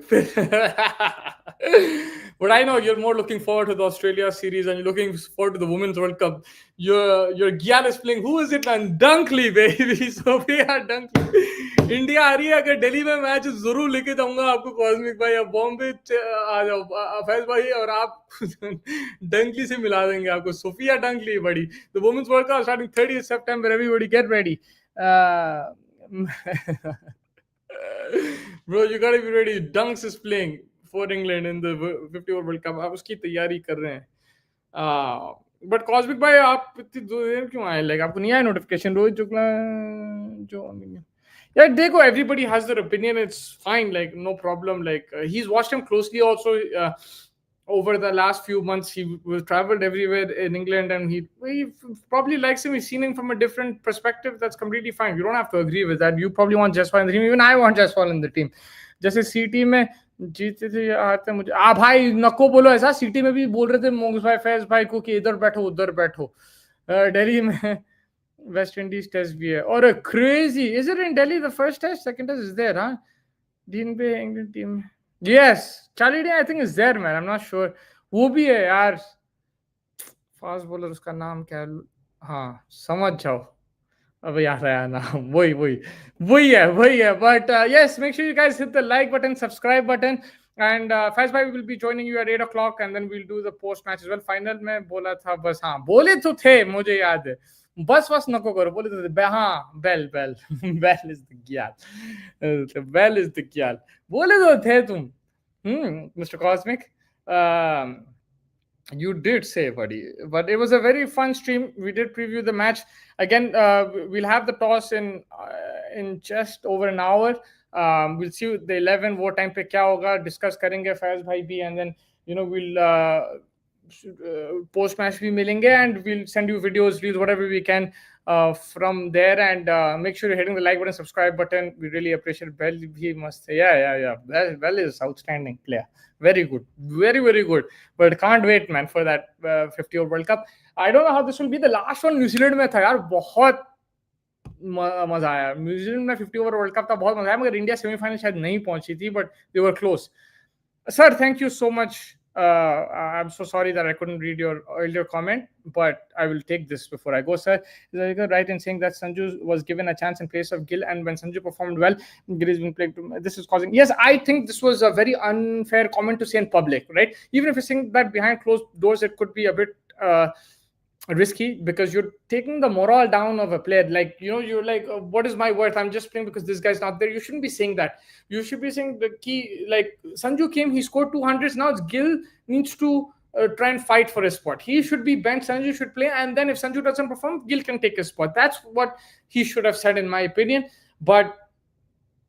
But I know you're more looking forward to the Australia series and you're looking forward to the Women's World Cup. Your Gyan is playing. Who is it, man? Dunkley, baby. Sophia Dunkley. India आ रही है, अगर दिल्ली में match जरूर लेके जाऊंगा आपको, cosmic भाई, अब बॉम्बे आ जाओ फैज भाई, और आप डंकली से मिला देंगे आपको. सोफिया डंकली बड़ी. The Women's World Cup starting 30th September. Everybody get ready. Bro, you gotta be ready. Dunks is playing for England in the 50 over World Cup. आप उसकी तैयारी कर रहे हैं. बट कॉस्मिक भाई, आप इतनी देर क्यों आए? लाइक आपको नहीं आया नोटिफिकेशन? रोहित शुक्ला जो यार देखो, everybody has their opinion. It's fine, like no problem. Like he's watched him closely also. Over the last few months, he was traveled everywhere in England, and he probably likes him. He's seen him from a different perspective. That's completely fine. You don't have to agree with that. You probably want Jaiswal in the team. Even I want Jaiswal in the team. जैसे सीटी में जीते थे हारते, मुझे भाई नको बोलो ऐसा. सीटी में भी बोल रहे थे मोंग्स भाई, फैज भाई को कि इधर बैठो उधर बैठो. दिल्ली में वेस्ट इंडीज टेस्ट भी है, और crazy. Is it in Delhi the first test? Second test is there? हाँ, दिन पे England team. Yes, Charlie Day I think is there man, I am not sure. वो भी है यार, फास्ट बॉलर, उसका नाम क्या है? हाँ, समझ जाओ. अब याद आया नाम. वही है. But yes, make sure you guys hit the like button, subscribe button, and Faiz bhai will be joining you at 8 o'clock, and then we'll do the post match as well. Final में बोला था बस, हाँ बोले तो थे, मुझे याद है. बस नको करो, बोले तो थे. हाँ, Bell Bell is the gyal. Bell is the gyal. बोले तो थे तुम. Mr. Cosmic. You did say, buddy, but it was a very fun stream. We did preview the match. Again, we'll have the toss in just over an hour. We'll see the 11 वो time पे क्या होगा, discuss करेंगे फैज भाई भी, and then we'll post match भी मिलेंगे, and we'll send you videos, reels, whatever we can from there. And make sure you're hitting the like button, subscribe button. We really appreciate Bell. He must say, yeah. Bell is outstanding player. Very good, very good. But can't wait, man, for that 50 over World Cup. I don't know how this will be. The last one New Zealand में था यार, बहुत मजा आया. New Zealand में 50 over world cup था, बहुत मजा आया, मगर इंडिया सेमीफाइनल शायद नहीं पहुंची थी, but they were close. Sir, thank you so much. I'm so sorry that I couldn't read your earlier comment, but I will take this before I go, sir. Is it right in saying that Sanju was given a chance in place of Gill, and when Sanju performed well, Gill is being played? This is causing. Yes, I think this was a very unfair comment to say in public, right? Even if you're saying that behind closed doors, it could be a bit risky, because you're taking the morale down of a player. Like, you're like, what is my worth? I'm just playing because this guy's not there. You shouldn't be saying that. You should be saying the key, like, Sanju came, he scored 200s. Now it's Gill needs to try and fight for his spot. He should be benched, Sanju should play, and then if Sanju doesn't perform, Gill can take his spot. That's what he should have said, in my opinion. But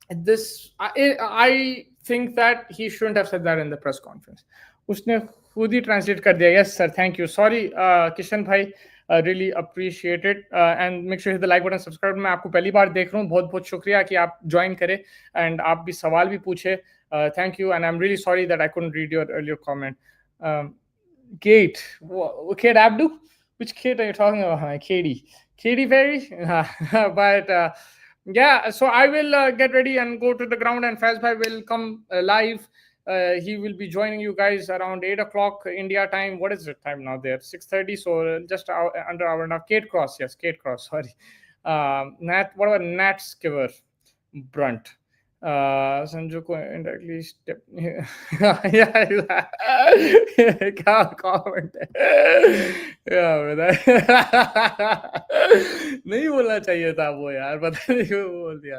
this, I think that he shouldn't have said that in the press conference. उसने खुद ही translate कर दिया. Yes sir, thank you. Sorry Kishan भाई, really appreciate it. And make sure hit the like button, subscribe. मैं आपको पहली बार देख रहा हूँ, बहुत बहुत शुक्रिया कि आप ज्वाइन करें, एंड आप भी सवाल भी पूछे. Thank you, and I am really sorry that I couldn't read your earlier comment. Kate, Kate Abdu, which Kate are you talking about? Katy Perry. But yeah, so I will get ready and go to the ground, and Faz bhai will come live. He will be joining you guys around 8 o'clock India time. What is the time now there? 6:30. So just under hour now. Kate Cross. Yes, Kate Cross. Sorry. Nat. What about Nat Skiver? Brunt. Sanju को indirectly step. Yeah. क्या comment है? नहीं बोलना चाहिए था वो यार, पता नहीं क्यों बोल दिया।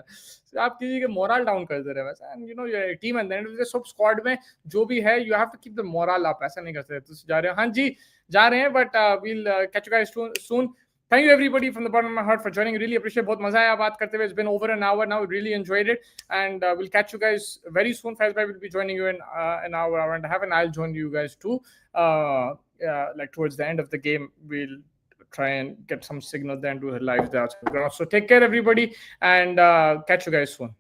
आप किसी के मोरल डाउन कर दे रहे हैं वैसे, एंड यू नो ये टीम एंड देन सब स्क्वाड में जो भी है, you have to keep the morale up, ऐसा नहीं कर सकते। तो जा रहे हैं, हाँ जी जा रहे हैं, but we'll catch you guys soon. Thank you everybody from the bottom of my heart for joining. Really appreciate. बहुत मजा आया बात करते हुए. It's been over an hour now. Really enjoyed it, and we'll catch you guys very soon. Faiz bhai will be joining you in an hour, hour and a half, and I'll join you guys too. Like towards the end of the game, we'll try and get some signal there and do a live there. So take care everybody, and catch you guys soon.